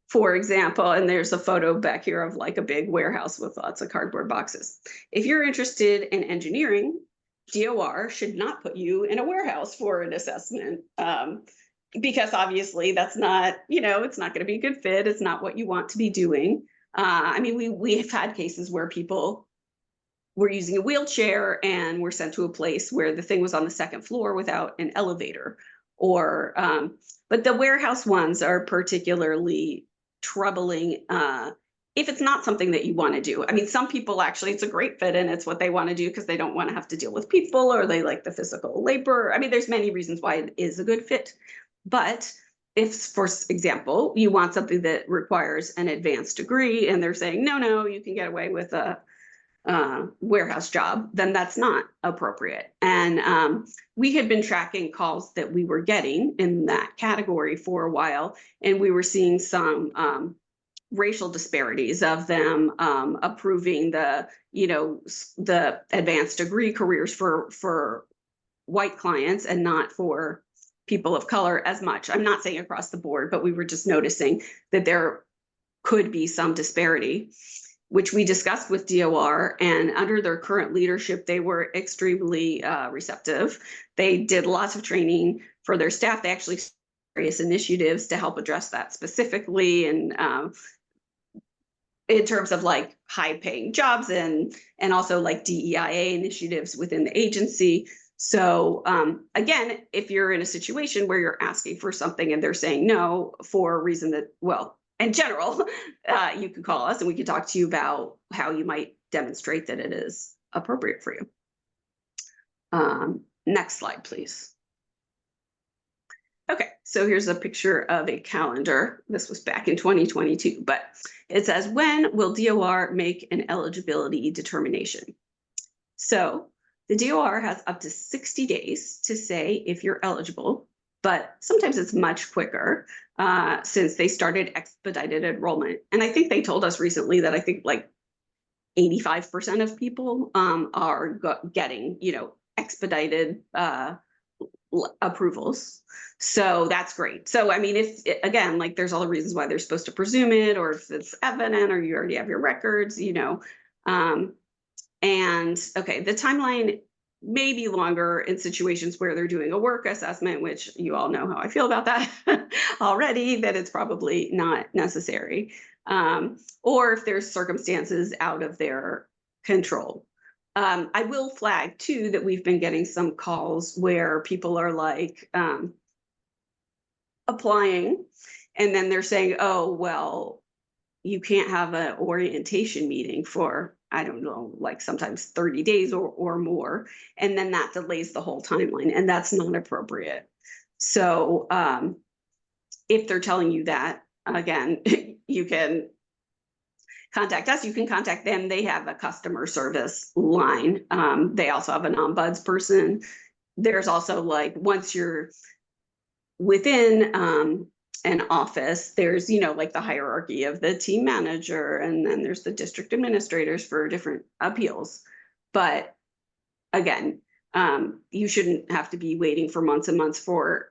For example, and there's a photo back here of like a big warehouse with lots of cardboard boxes. If you're interested in engineering, DOR should not put you in a warehouse for an assessment, because obviously that's not, it's not going to be a good fit. It's not what you want to be doing. I mean, we have had cases where people were using a wheelchair and were sent to a place where the thing was on the second floor without an elevator, or but the warehouse ones are particularly troubling if it's not something that you want to do. I mean, some people actually, it's a great fit and it's what they want to do because they don't want to have to deal with people, or they like the physical labor. I mean, there's many reasons why it is a good fit. But if, for example, you want something that requires an advanced degree and they're saying, no, you can get away with a warehouse job, then that's not appropriate. And we had been tracking calls that we were getting in that category for a while, and we were seeing some racial disparities of them approving the advanced degree careers for white clients and not for people of color as much. I'm not saying across the board, but we were just noticing that there could be some disparity, which we discussed with DOR, and under their current leadership, they were extremely receptive. They did lots of training for their staff. They actually started various initiatives to help address that specifically, and in terms of like high-paying jobs and also like DEIA initiatives within the agency. So again, if you're in a situation where you're asking for something and they're saying no for a reason that, well, in general, you can call us and we can talk to you about how you might demonstrate that it is appropriate for you. Next slide, please. Okay, so here's a picture of a calendar. This was back in 2022, but it says, when will DOR make an eligibility determination? So the DOR has up to 60 days to say if you're eligible, but sometimes it's much quicker since they started expedited enrollment. And I think they told us recently that I think like 85% of people are getting, expedited approvals. So that's great. So, I mean, if again, like there's all the reasons why they're supposed to presume it, or if it's evident, or you already have your records, and okay, the timeline may be longer in situations where they're doing a work assessment, which you all know how I feel about that already, that it's probably not necessary. Or if there's circumstances out of their control. I will flag too that we've been getting some calls where people are like applying and then they're saying, oh, well, you can't have an orientation meeting for, I don't know, like sometimes 30 days or more. And then that delays the whole timeline, and that's not appropriate. So if they're telling you that, again, you can contact us. You can contact them. They have a customer service line. They also have an ombuds person. There's also like, once you're within an office, there's, like the hierarchy of the team manager, and then there's the district administrators for different appeals. But again, you shouldn't have to be waiting for months and months for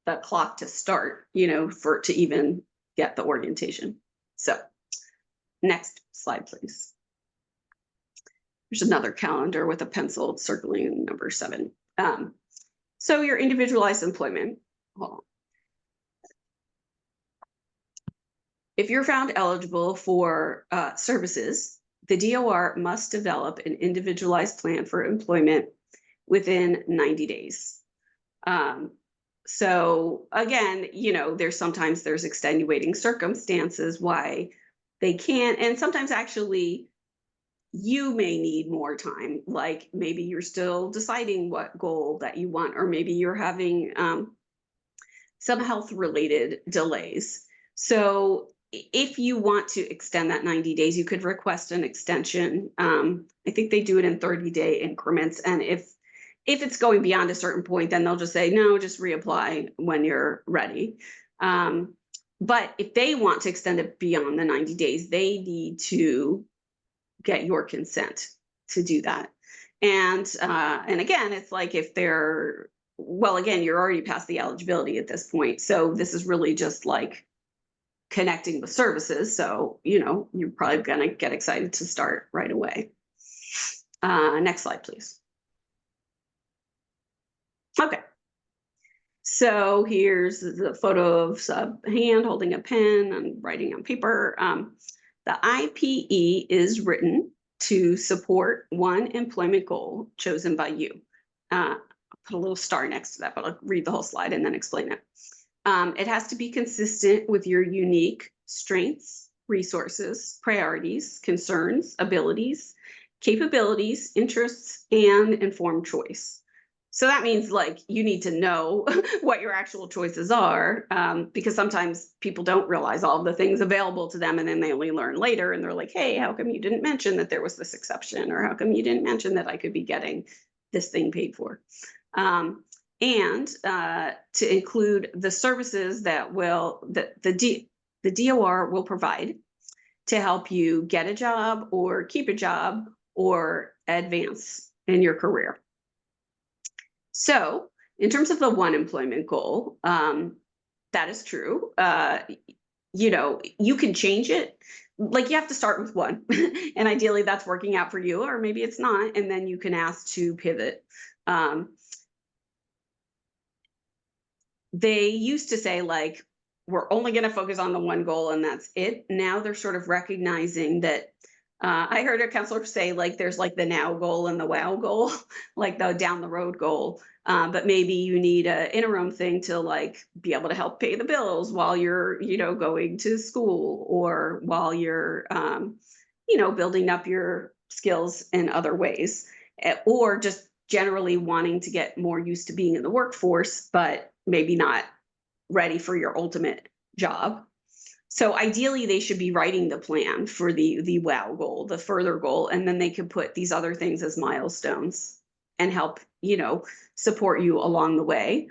the clock to start, to even get the orientation. So next slide, please. There's another calendar with a pencil circling number 7. So your individualized employment. Hold on. If you're found eligible for services, the DOR must develop an individualized plan for employment within 90 days. So again, there's extenuating circumstances why they can't, and sometimes actually you may need more time, like maybe you're still deciding what goal that you want, or maybe you're having some health related delays. So if you want to extend that 90 days, you could request an extension. I think they do it in 30-day increments. And if it's going beyond a certain point, then they'll just say, no, just reapply when you're ready. But if they want to extend it beyond the 90 days, they need to get your consent to do that. And again, it's like if they're, well, again, you're already past the eligibility at this point. So this is really just like connecting with services. So, you're probably going to get excited to start right away. Next slide, please. Okay. So here's the photo of a hand holding a pen and writing on paper. The IPE is written to support one employment goal chosen by you. I'll put a little star next to that, but I'll read the whole slide and then explain it. It has to be consistent with your unique strengths, resources, priorities, concerns, abilities, capabilities, interests, and informed choice. So that means like you need to know what your actual choices are, because sometimes people don't realize all the things available to them, and then they only learn later and they're like, hey, how come you didn't mention that there was this exception, or how come you didn't mention that I could be getting this thing paid for? And to include the services that the DOR will provide to help you get a job or keep a job or advance in your career. So in terms of the one employment goal, that is true. You can change it. Like you have to start with one and ideally that's working out for you, or maybe it's not. And then you can ask to pivot. They used to say like, we're only going to focus on the one goal and that's it. Now they're sort of recognizing that I heard a counselor say like there's like the now goal and the wow goal, like the down the road goal. But maybe you need an interim thing to like be able to help pay the bills while you're, going to school, or while you're, building up your skills in other ways, or just generally wanting to get more used to being in the workforce, but maybe not ready for your ultimate job. So ideally, they should be writing the plan for the wow goal, the further goal, and then they could put these other things as milestones and help, support you along the way.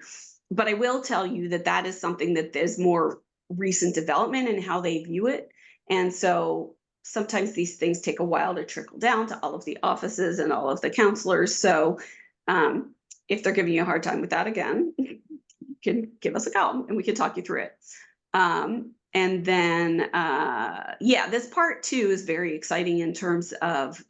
But I will tell you that that is something that there's more recent development in how they view it. And so sometimes these things take a while to trickle down to all of the offices and all of the counselors. So if they're giving you a hard time with that, again, you can give us a call and we can talk you through it. And then, this part too is very exciting in terms of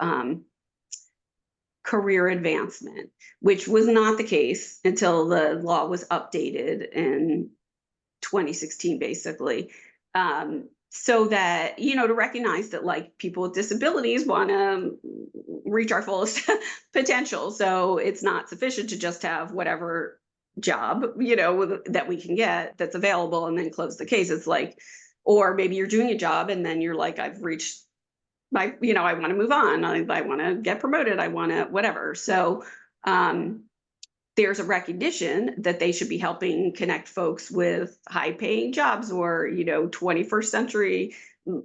career advancement, which was not the case until the law was updated in 2016, basically. So that, to recognize that like people with disabilities want to reach our fullest potential. So it's not sufficient to just have whatever job, that we can get that's available and then close the case. It's like, or maybe you're doing a job and then you're like, I've reached my, I want to move on. I want to get promoted. I want to whatever. So there's a recognition that they should be helping connect folks with high paying jobs, or, 21st century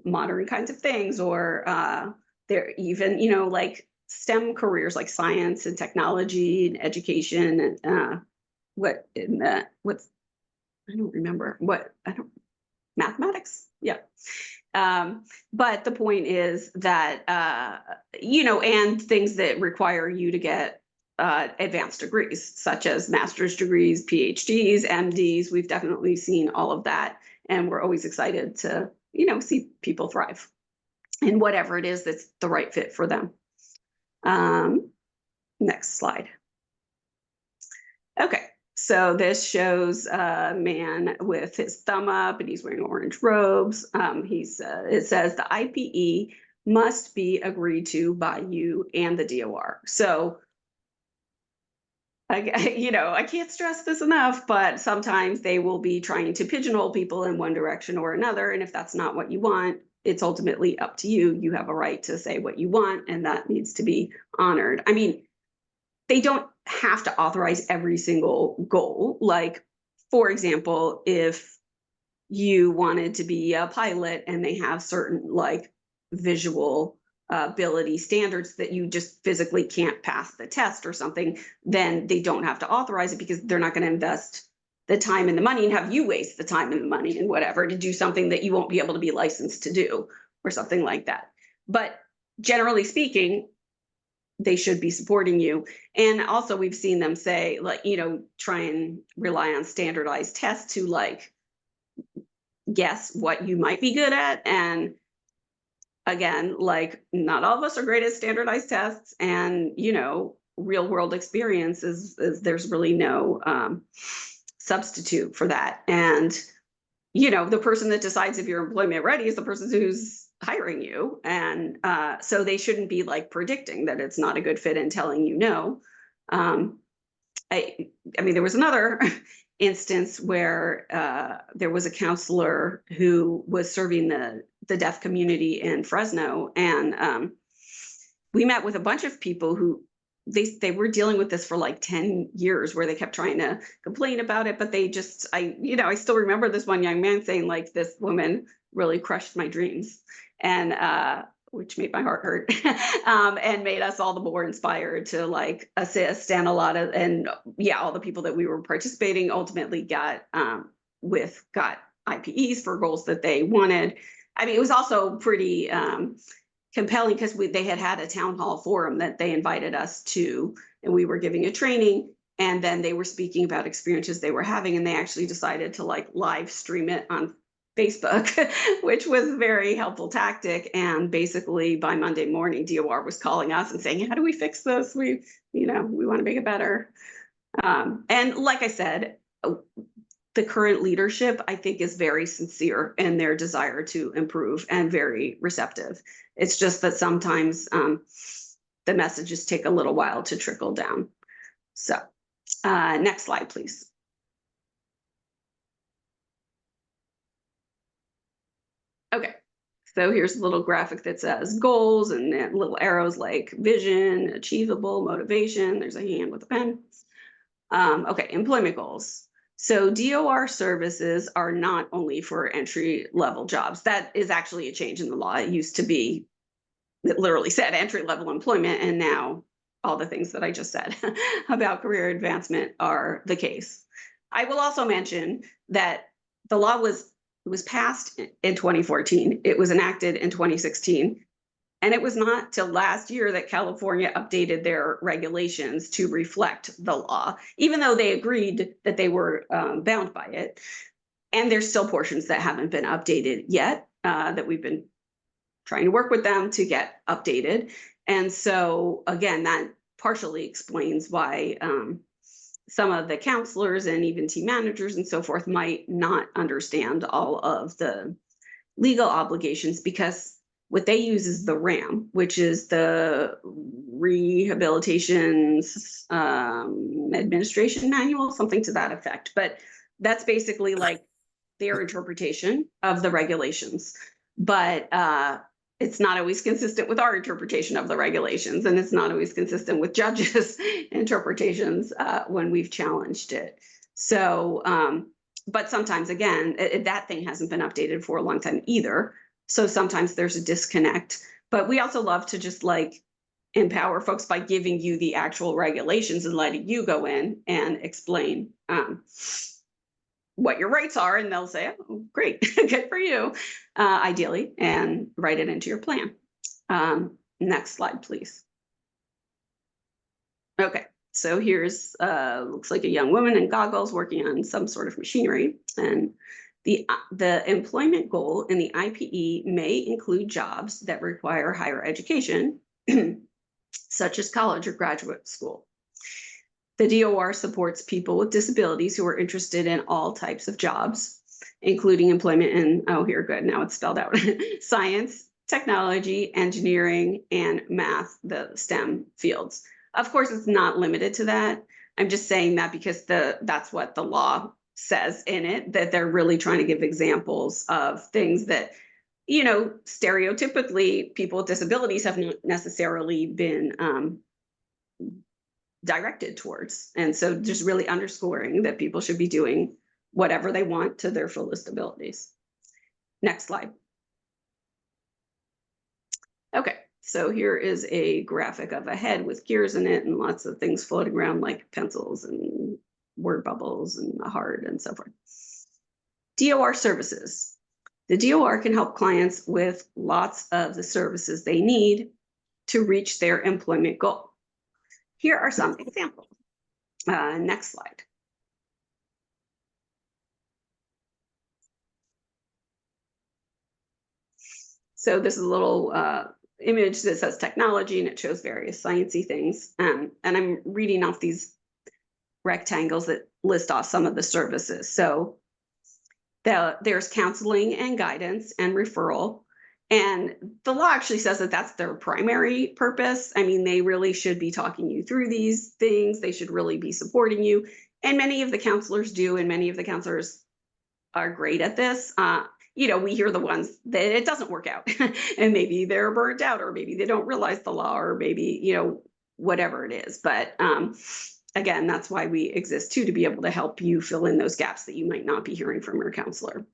modern kinds of things, or they're even, like STEM careers like science and technology and education and mathematics. Yeah. But the point is that, and things that require you to get advanced degrees, such as master's degrees, PhDs, MDs. We've definitely seen all of that. And we're always excited to, see people thrive in whatever it is that's the right fit for them. Next slide. Okay. So this shows a man with his thumb up and he's wearing orange robes. It says the IPE must be agreed to by you and the DOR. So, I can't stress this enough, but sometimes they will be trying to pigeonhole people in one direction or another. And if that's not what you want, it's ultimately up to you. You have a right to say what you want, and that needs to be honored. I mean, they don't have to authorize every single goal. Like, for example, if you wanted to be a pilot and they have certain like visual ability standards that you just physically can't pass the test or something, then they don't have to authorize it because they're not going to invest the time and the money and have you waste the time and the money and whatever to do something that you won't be able to be licensed to do or something like that. But generally speaking, they should be supporting you. And also we've seen them say, like, you know, try and rely on standardized tests to like guess what you might be good at. And again, like, not all of us are great at standardized tests, and you know, real world experience is there's really no substitute for that. And you know, the person that decides if you're employment ready is the person who's hiring you. And so they shouldn't be like predicting that it's not a good fit and telling you no. I mean, there was another instance where there was a counselor who was serving the deaf community in Fresno, and we met with a bunch of people who they were dealing with this for like 10 years, where they kept trying to complain about it, but they just, I still remember this one young man saying, like, this woman really crushed my dreams, and which made my heart hurt, and made us all the more inspired to like assist. And all the people that we were participating ultimately got IPEs for goals that they wanted. I mean, it was also pretty compelling because they had a town hall forum that they invited us to, and we were giving a training, and then they were speaking about experiences they were having, and they actually decided to like live stream it on Facebook, which was a very helpful tactic. And basically by Monday morning, DOR was calling us and saying, how do we fix this? We want to make it better. And like I said, the current leadership, I think, is very sincere in their desire to improve and very receptive. It's just that sometimes the messages take a little while to trickle down. So next slide, please. Okay, so here's a little graphic that says goals and little arrows like vision, achievable, motivation. There's a hand with a pen. Okay, employment goals. So DOR services are not only for entry-level jobs. That is actually a change in the law. It used to be, it literally said entry-level employment, and now all the things that I just said about career advancement are the case. I will also mention that the law was passed in 2014. It was enacted in 2016. And it was not till last year that California updated their regulations to reflect the law, even though they agreed that they were bound by it. And there's still portions that haven't been updated yet, that we've been trying to work with them to get updated. And so, again, that partially explains why some of the counselors and even team managers and so forth might not understand all of the legal obligations, because what they use is the RAM, which is the Rehabilitation Administration Manual, something to that effect. But that's basically like their interpretation of the regulations. But it's not always consistent with our interpretation of the regulations, and it's not always consistent with judges' interpretations when we've challenged it. So, but sometimes, again, that thing hasn't been updated for a long time either. So sometimes there's a disconnect. But we also love to just like empower folks by giving you the actual regulations and letting you go in and explain what your rights are, and they'll say, oh, great, good for you, ideally, and write it into your plan. Next slide, please. Okay, so here's, looks like a young woman in goggles working on some sort of machinery. And the employment goal in the IPE may include jobs that require higher education, such as college or graduate school. The DOR supports people with disabilities who are interested in all types of jobs, including employment in, oh, here, good, now it's spelled out, science, technology, engineering, and math, the STEM fields. Of course, it's not limited to that. I'm just saying that because that's what the law says in it, that they're really trying to give examples of things that, you know, stereotypically people with disabilities have not necessarily been directed towards. And so just really underscoring that people should be doing whatever they want to their fullest abilities. Next slide. Okay, so here is a graphic of a head with gears in it and lots of things floating around like pencils and word bubbles and a heart and so forth. DOR services. The DOR can help clients with lots of the services they need to reach their employment goal. Here are some examples. Next slide. So this is a little image that says technology, and it shows various sciencey things. And I'm reading off these rectangles that list off some of the services. So there's counseling and guidance and referral. And the law actually says that that's their primary purpose. I mean, they really should be talking you through these things. They should really be supporting you. And many of the counselors do, and many of the counselors are great at this. You know, we hear the ones that it doesn't work out and maybe they're burnt out, or maybe they don't realize the law, or maybe, you know, whatever it is. But again, that's why we exist too, to be able to help you fill in those gaps that you might not be hearing from your counselor.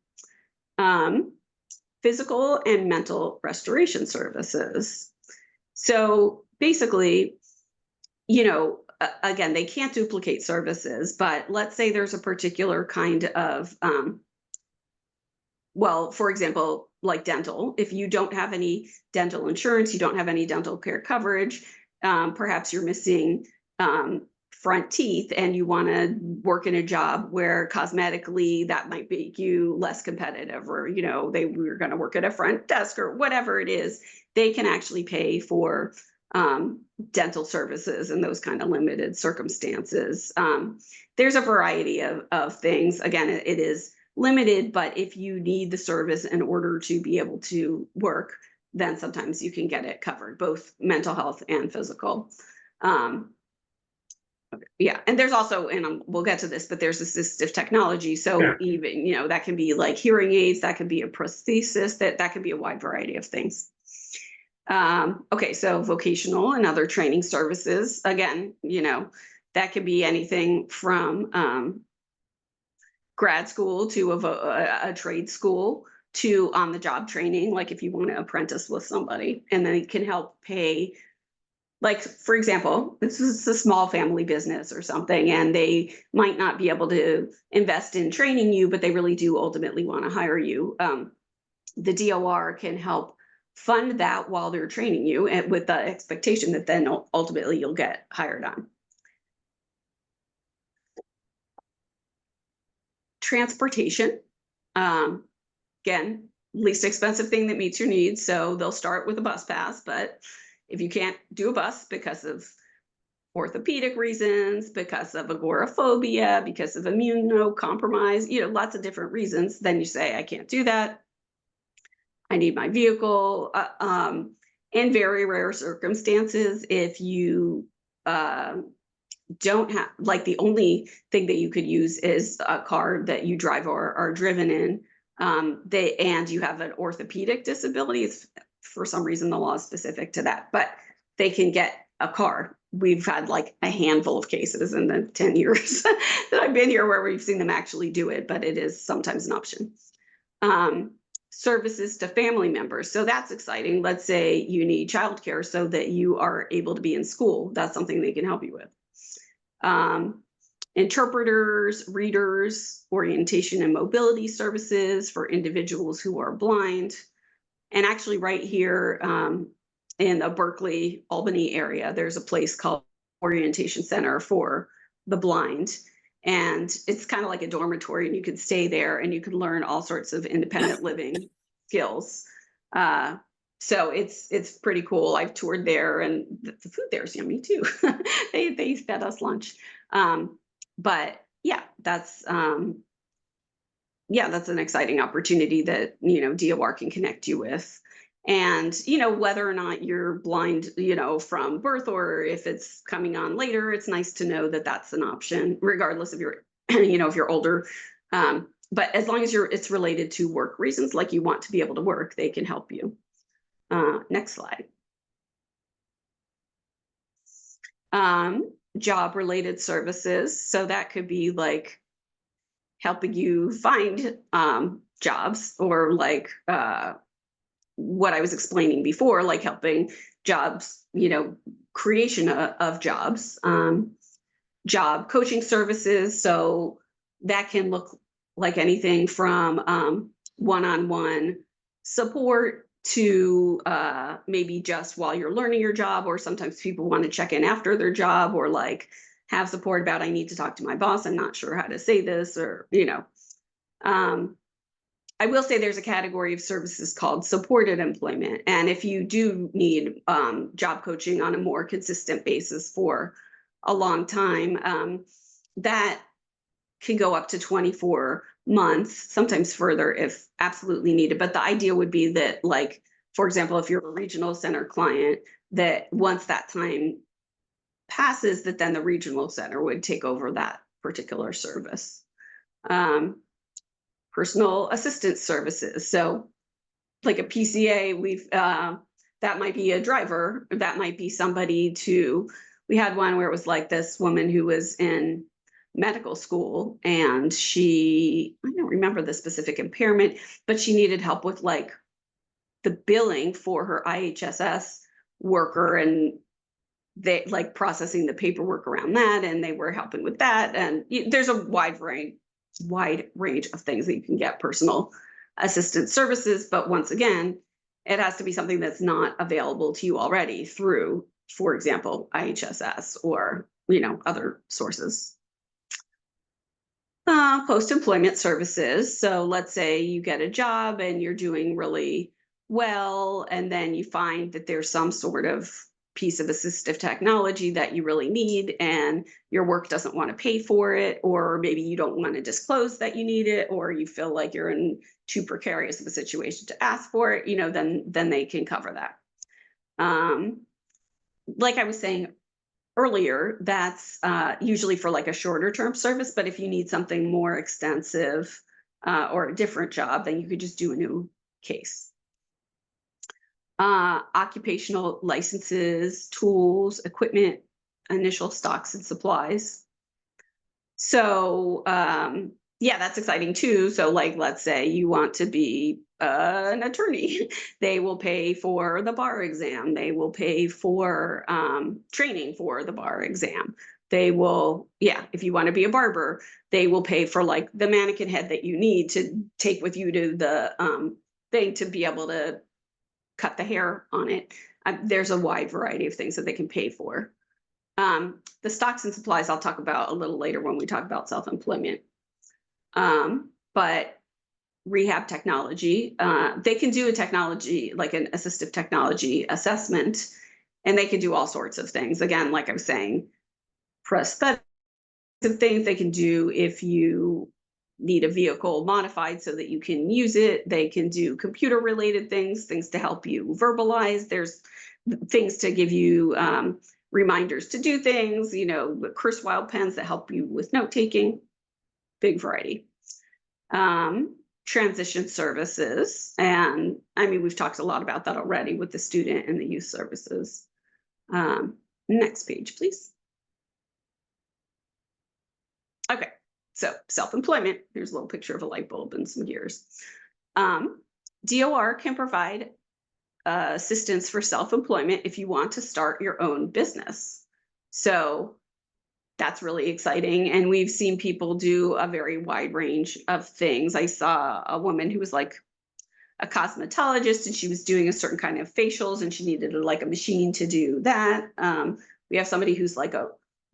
Physical and mental restoration services. So basically, you know, again, they can't duplicate services, but let's say there's a particular kind of, well, for example, like dental. If you don't have any dental insurance, you don't have any dental care coverage, perhaps you're missing front teeth and you want to work in a job where cosmetically that might make you less competitive, or, you know, we're going to work at a front desk or whatever it is, they can actually pay for dental services in those kind of limited circumstances. There's a variety of things. Again, it is limited, but if you need the service in order to be able to work, then sometimes you can get it covered, both mental health and physical. Yeah, and there's also, and we'll get to this, but there's assistive technology. So even, you know, that can be like hearing aids, that could be a prosthesis, that could be a wide variety of things. Okay, so vocational and other training services, again, you know, that could be anything from grad school to a trade school to on-the-job training, like if you want to apprentice with somebody, and then it can help pay. Like, for example, this is a small family business or something, and they might not be able to invest in training you, but they really do ultimately want to hire you. The DOR can help fund that while they're training you, and with the expectation that then ultimately you'll get hired on. Transportation, again, least expensive thing that meets your needs. So they'll start with a bus pass, but if you can't do a bus because of orthopedic reasons, because of agoraphobia, because of immunocompromise, you know, lots of different reasons, then you say, I can't do that. I need my vehicle. In very rare circumstances, if you don't have, like, the only thing that you could use is a car that you drive or are driven in, and you have an orthopedic disability, for some reason the law is specific to that, but they can get a car. We've had like a handful of cases in the 10 years that I've been here where we've seen them actually do it, but it is sometimes an option. Services to family members. So that's exciting. Let's say you need childcare so that you are able to be in school. That's something they can help you with. Interpreters, readers, orientation and mobility services for individuals who are blind. And actually right here in the Berkeley, Albany area, there's a place called Orientation Center for the Blind. And it's kind of like a dormitory, and you can stay there and you can learn all sorts of independent living skills. So it's pretty cool. I've toured there, and the food there is yummy too. They fed us lunch. But yeah, that's an exciting opportunity that, you know, DOR can connect you with. And, you know, whether or not you're blind, you know, from birth, or if it's coming on later, it's nice to know that that's an option, regardless of your, you know, if you're older. But as long as it's related to work reasons, like you want to be able to work, they can help you. Next slide. Job related services. So that could be like helping you find jobs, or like what I was explaining before, like helping jobs, you know, creation of jobs. job coaching services. So that can look like anything from one-on-one support to maybe just while you're learning your job, or sometimes people want to check in after their job, or like have support about, I need to talk to my boss, I'm not sure how to say this, or, you know. I will say there's a category of services called supported employment. And if you do need job coaching on a more consistent basis for a long time, that can go up to 24 months, sometimes further if absolutely needed. But the idea would be that, like, for example, if you're a regional center client, that once that time passes, that then the regional center would take over that particular service. Personal assistance services. So like a PCA, that might be a driver, that might be somebody we had one where it was like this woman who was in medical school, and I don't remember the specific impairment, but she needed help with like the billing for her IHSS worker, and they like processing the paperwork around that, and they were helping with that. And there's a wide range of things that you can get personal assistance services. But once again, it has to be something that's not available to you already through, for example, IHSS or, you know, other sources. Post-employment services. So let's say you get a job and you're doing really well, and then you find that there's some sort of piece of assistive technology that you really need, and your work doesn't want to pay for it, or maybe you don't want to disclose that you need it, or you feel like you're in too precarious of a situation to ask for it, you know, then they can cover that. Like I was saying earlier, that's usually for like a shorter term service, but if you need something more extensive or a different job, then you could just do a new case. Occupational licenses, tools, equipment, initial stocks and supplies. So yeah, that's exciting too. So like, let's say you want to be an attorney, they will pay for the bar exam. They will pay for training for the bar exam. They will, yeah, if you want to be a barber, they will pay for like the mannequin head that you need to take with you to the thing to be able to cut the hair on it. There's a wide variety of things that they can pay for. The stocks and supplies I'll talk about a little later when we talk about self-employment. But rehab technology, they can do a technology, like an assistive technology assessment, and they can do all sorts of things. Again, like I was saying, prosthetic things they can do if you need a vehicle modified so that you can use it. They can do computer related things to help you verbalize. There's things to give you reminders to do things, you know, Kurzweil pens that help you with note taking, big variety. Transition services. And I mean, we've talked a lot about that already with the student and the youth services. Next page, please. Okay, so self-employment. Here's a little picture of a light bulb and some gears. DOR can provide assistance for self-employment if you want to start your own business. So that's really exciting. And we've seen people do a very wide range of things. I saw a woman who was like a cosmetologist, and she was doing a certain kind of facials, and she needed like a machine to do that. We have somebody who's like a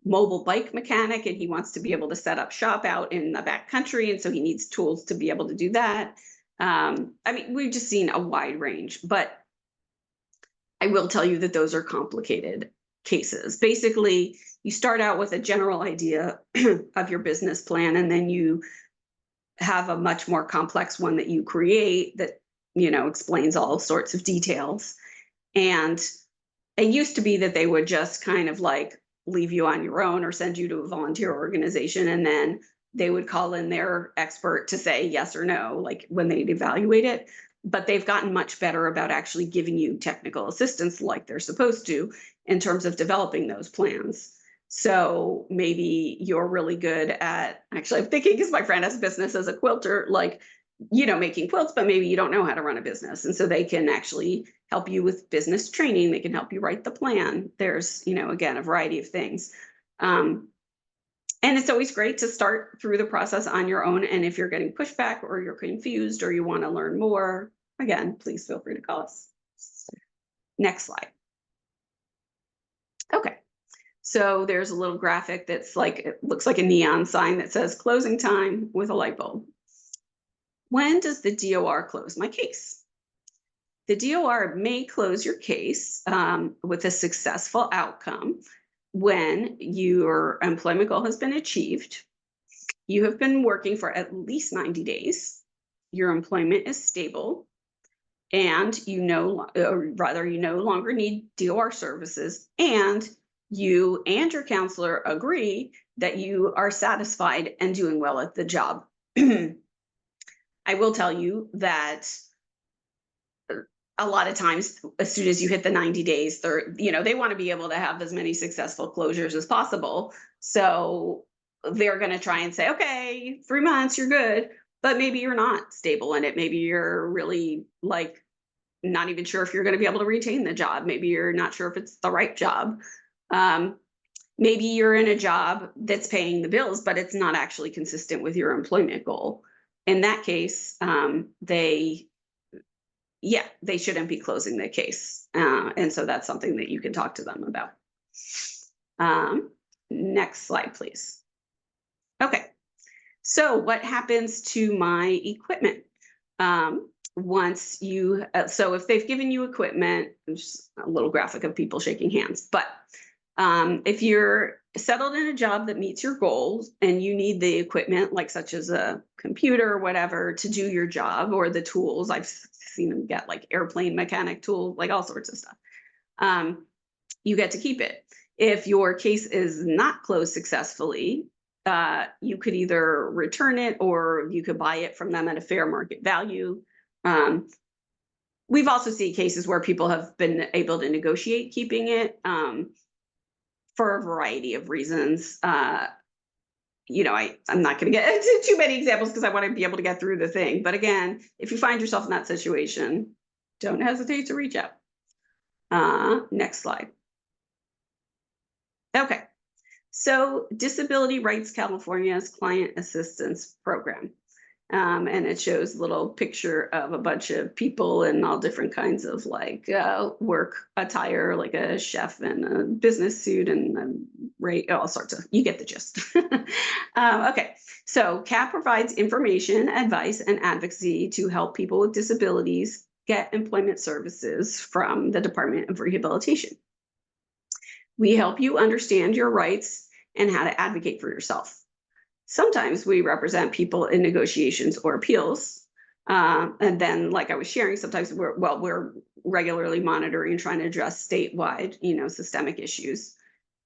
mobile bike mechanic, and he wants to be able to set up shop out in the back country, and so he needs tools to be able to do that. I mean, we've just seen a wide range, but I will tell you that those are complicated cases. Basically, you start out with a general idea of your business plan, and then you have a much more complex one that you create that, you know, explains all sorts of details. And it used to be that they would just kind of like leave you on your own or send you to a volunteer organization, and then they would call in their expert to say yes or no, like when they'd evaluate it. But they've gotten much better about actually giving you technical assistance like they're supposed to in terms of developing those plans. So maybe you're really good at, actually, I'm thinking because my friend has a business as a quilter, like, you know, making quilts, but maybe you don't know how to run a business. And so they can actually help you with business training. They can help you write the plan. There's, you know, again, a variety of things. And it's always great to start through the process on your own. And if you're getting pushback or you're confused or you want to learn more, again, please feel free to call us. Next slide. Okay. So there's a little graphic that's like, it looks like a neon sign that says closing time with a light bulb. When does the DOR close my case? The DOR may close your case with a successful outcome when your employment goal has been achieved, you have been working for at least 90 days, your employment is stable, and you no longer need DOR services, and you and your counselor agree that you are satisfied and doing well at the job. I will tell you that a lot of times, as soon as you hit the 90 days, they want to be able to have as many successful closures as possible. So they're going to try and say, okay, 3 months, you're good, but maybe you're not stable in it. Maybe you're really like not even sure if you're going to be able to retain the job. Maybe you're not sure if it's the right job. Maybe you're in a job that's paying the bills, but it's not actually consistent with your employment goal. In that case, they shouldn't be closing the case. And so that's something that you can talk to them about. Next slide, please. Okay, so what happens to my equipment? Once you, so if they've given you equipment, just a little graphic of people shaking hands, but if you're settled in a job that meets your goals and you need the equipment, like such as a computer or whatever, to do your job, or the tools, I've seen them get like airplane mechanic tools, like all sorts of stuff, you get to keep it. If your case is not closed successfully, you could either return it or you could buy it from them at a fair market value. We've also seen cases where people have been able to negotiate keeping it for a variety of reasons. I'm not going to get into too many examples because I want to be able to get through the thing. But again, if you find yourself in that situation, don't hesitate to reach out. Next slide. Okay. So Disability Rights California's Client Assistance Program. And it shows a little picture of a bunch of people in all different kinds of like work attire, like a chef and a business suit and all sorts of, you get the gist. Okay, so CAP provides information, advice, and advocacy to help people with disabilities get employment services from the Department of Rehabilitation. We help you understand your rights and how to advocate for yourself. Sometimes we represent people in negotiations or appeals. And then, like I was sharing, sometimes we're regularly monitoring and trying to address statewide, systemic issues.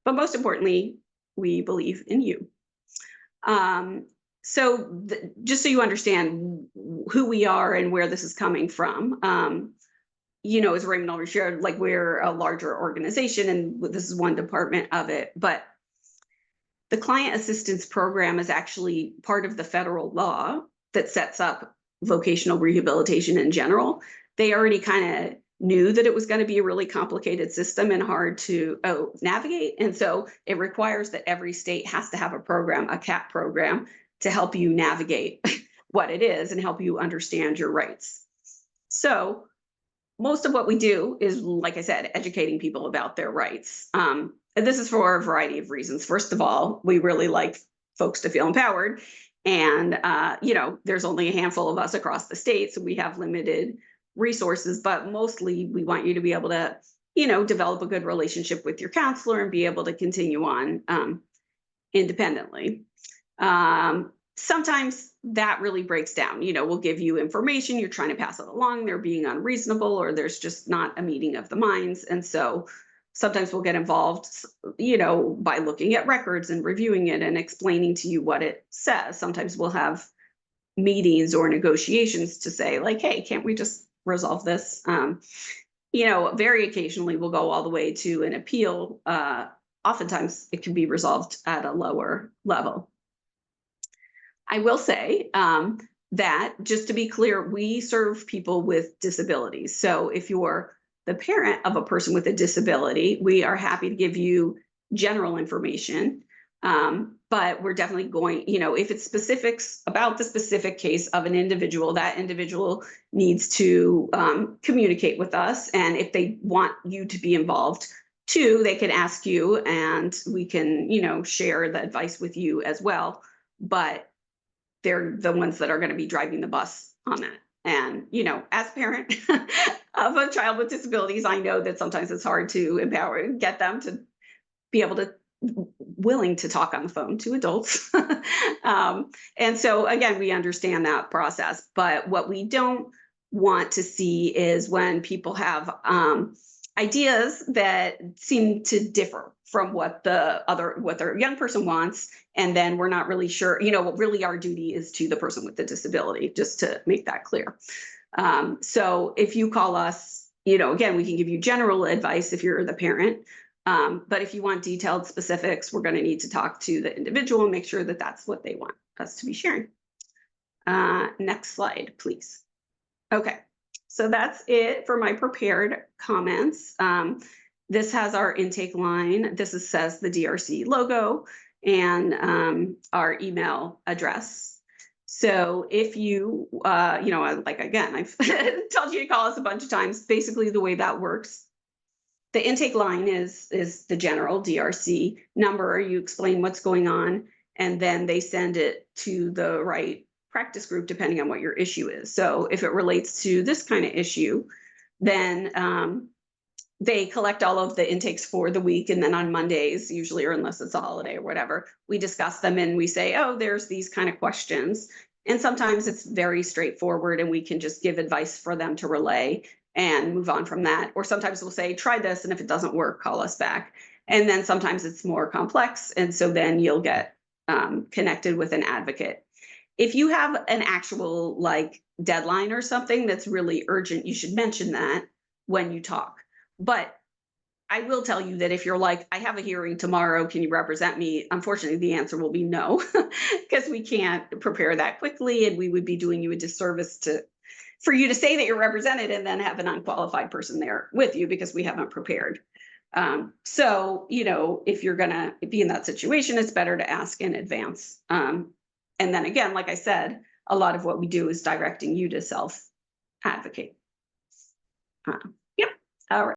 But most importantly, we believe in you. Just so you understand who we are and where this is coming from, as Raymond already shared, like we're a larger organization and this is one department of it, but the Client Assistance Program is actually part of the federal law that sets up vocational rehabilitation in general. They already kind of knew that it was going to be a really complicated system and hard to navigate. And so it requires that every state has to have a program, a CAP program, to help you navigate what it is and help you understand your rights. So most of what we do is, like I said, educating people about their rights. And this is for a variety of reasons. First of all, we really like folks to feel empowered. And, there's only a handful of us across the state, so we have limited resources, but mostly we want you to be able to, develop a good relationship with your counselor and be able to continue on independently. Sometimes that really breaks down. We'll give you information, you're trying to pass it along, they're being unreasonable, or there's just not a meeting of the minds. And so sometimes we'll get involved, by looking at records and reviewing it and explaining to you what it says. Sometimes we'll have meetings or negotiations to say like, hey, can't we just resolve this? Very occasionally we'll go all the way to an appeal. Oftentimes it can be resolved at a lower level. I will say that, just to be clear, we serve people with disabilities. So if you're the parent of a person with a disability, we are happy to give you general information. But but we're definitely going, if it's specifics about the specific case of an individual, that individual needs to communicate with us. And if they want you to be involved too, they can ask you, and we can, share the advice with you as well. But they're the ones that are going to be driving the bus on that. And, as a parent of a child with disabilities, I know that sometimes it's hard to empower and get them to be able to willing to talk on the phone to adults. And so again, we understand that process, but what we don't want to see is when people have ideas that seem to differ from what their young person wants, and then we're not really sure, what really our duty is to the person with the disability, just to make that clear. So if you call us, again, we can give you general advice if you're the parent. But if you want detailed specifics, we're going to need to talk to the individual and make sure that that's what they want us to be sharing. Next slide, please. Okay, so that's it for my prepared comments. This has our intake line. This says the DRC logo and our email address. So if you, like, again, I've told you to call us a bunch of times. Basically, the way that works, the intake line is the general DRC number. You explain what's going on, and then they send it to the right practice group depending on what your issue is. So if it relates to this kind of issue, then they collect all of the intakes for the week, and then on Mondays, usually, or unless it's a holiday or whatever, we discuss them and we say, oh, there's these kind of questions. And sometimes it's very straightforward and we can just give advice for them to relay and move on from that. Or sometimes we'll say, try this, and if it doesn't work, call us back. And then sometimes it's more complex, and so then you'll get connected with an advocate. If you have an actual deadline or something that's really urgent, you should mention that when you talk. But I will tell you that if you're like, I have a hearing tomorrow, can you represent me? Unfortunately, the answer will be no, because we can't prepare that quickly, and we would be doing you a disservice for you to say that you're represented and then have an unqualified person there with you because we haven't prepared. So, if you're gonna be in that situation, it's better to ask in advance. And then again, like I said, a lot of what we do is directing you to self-advocate. Yep. All right.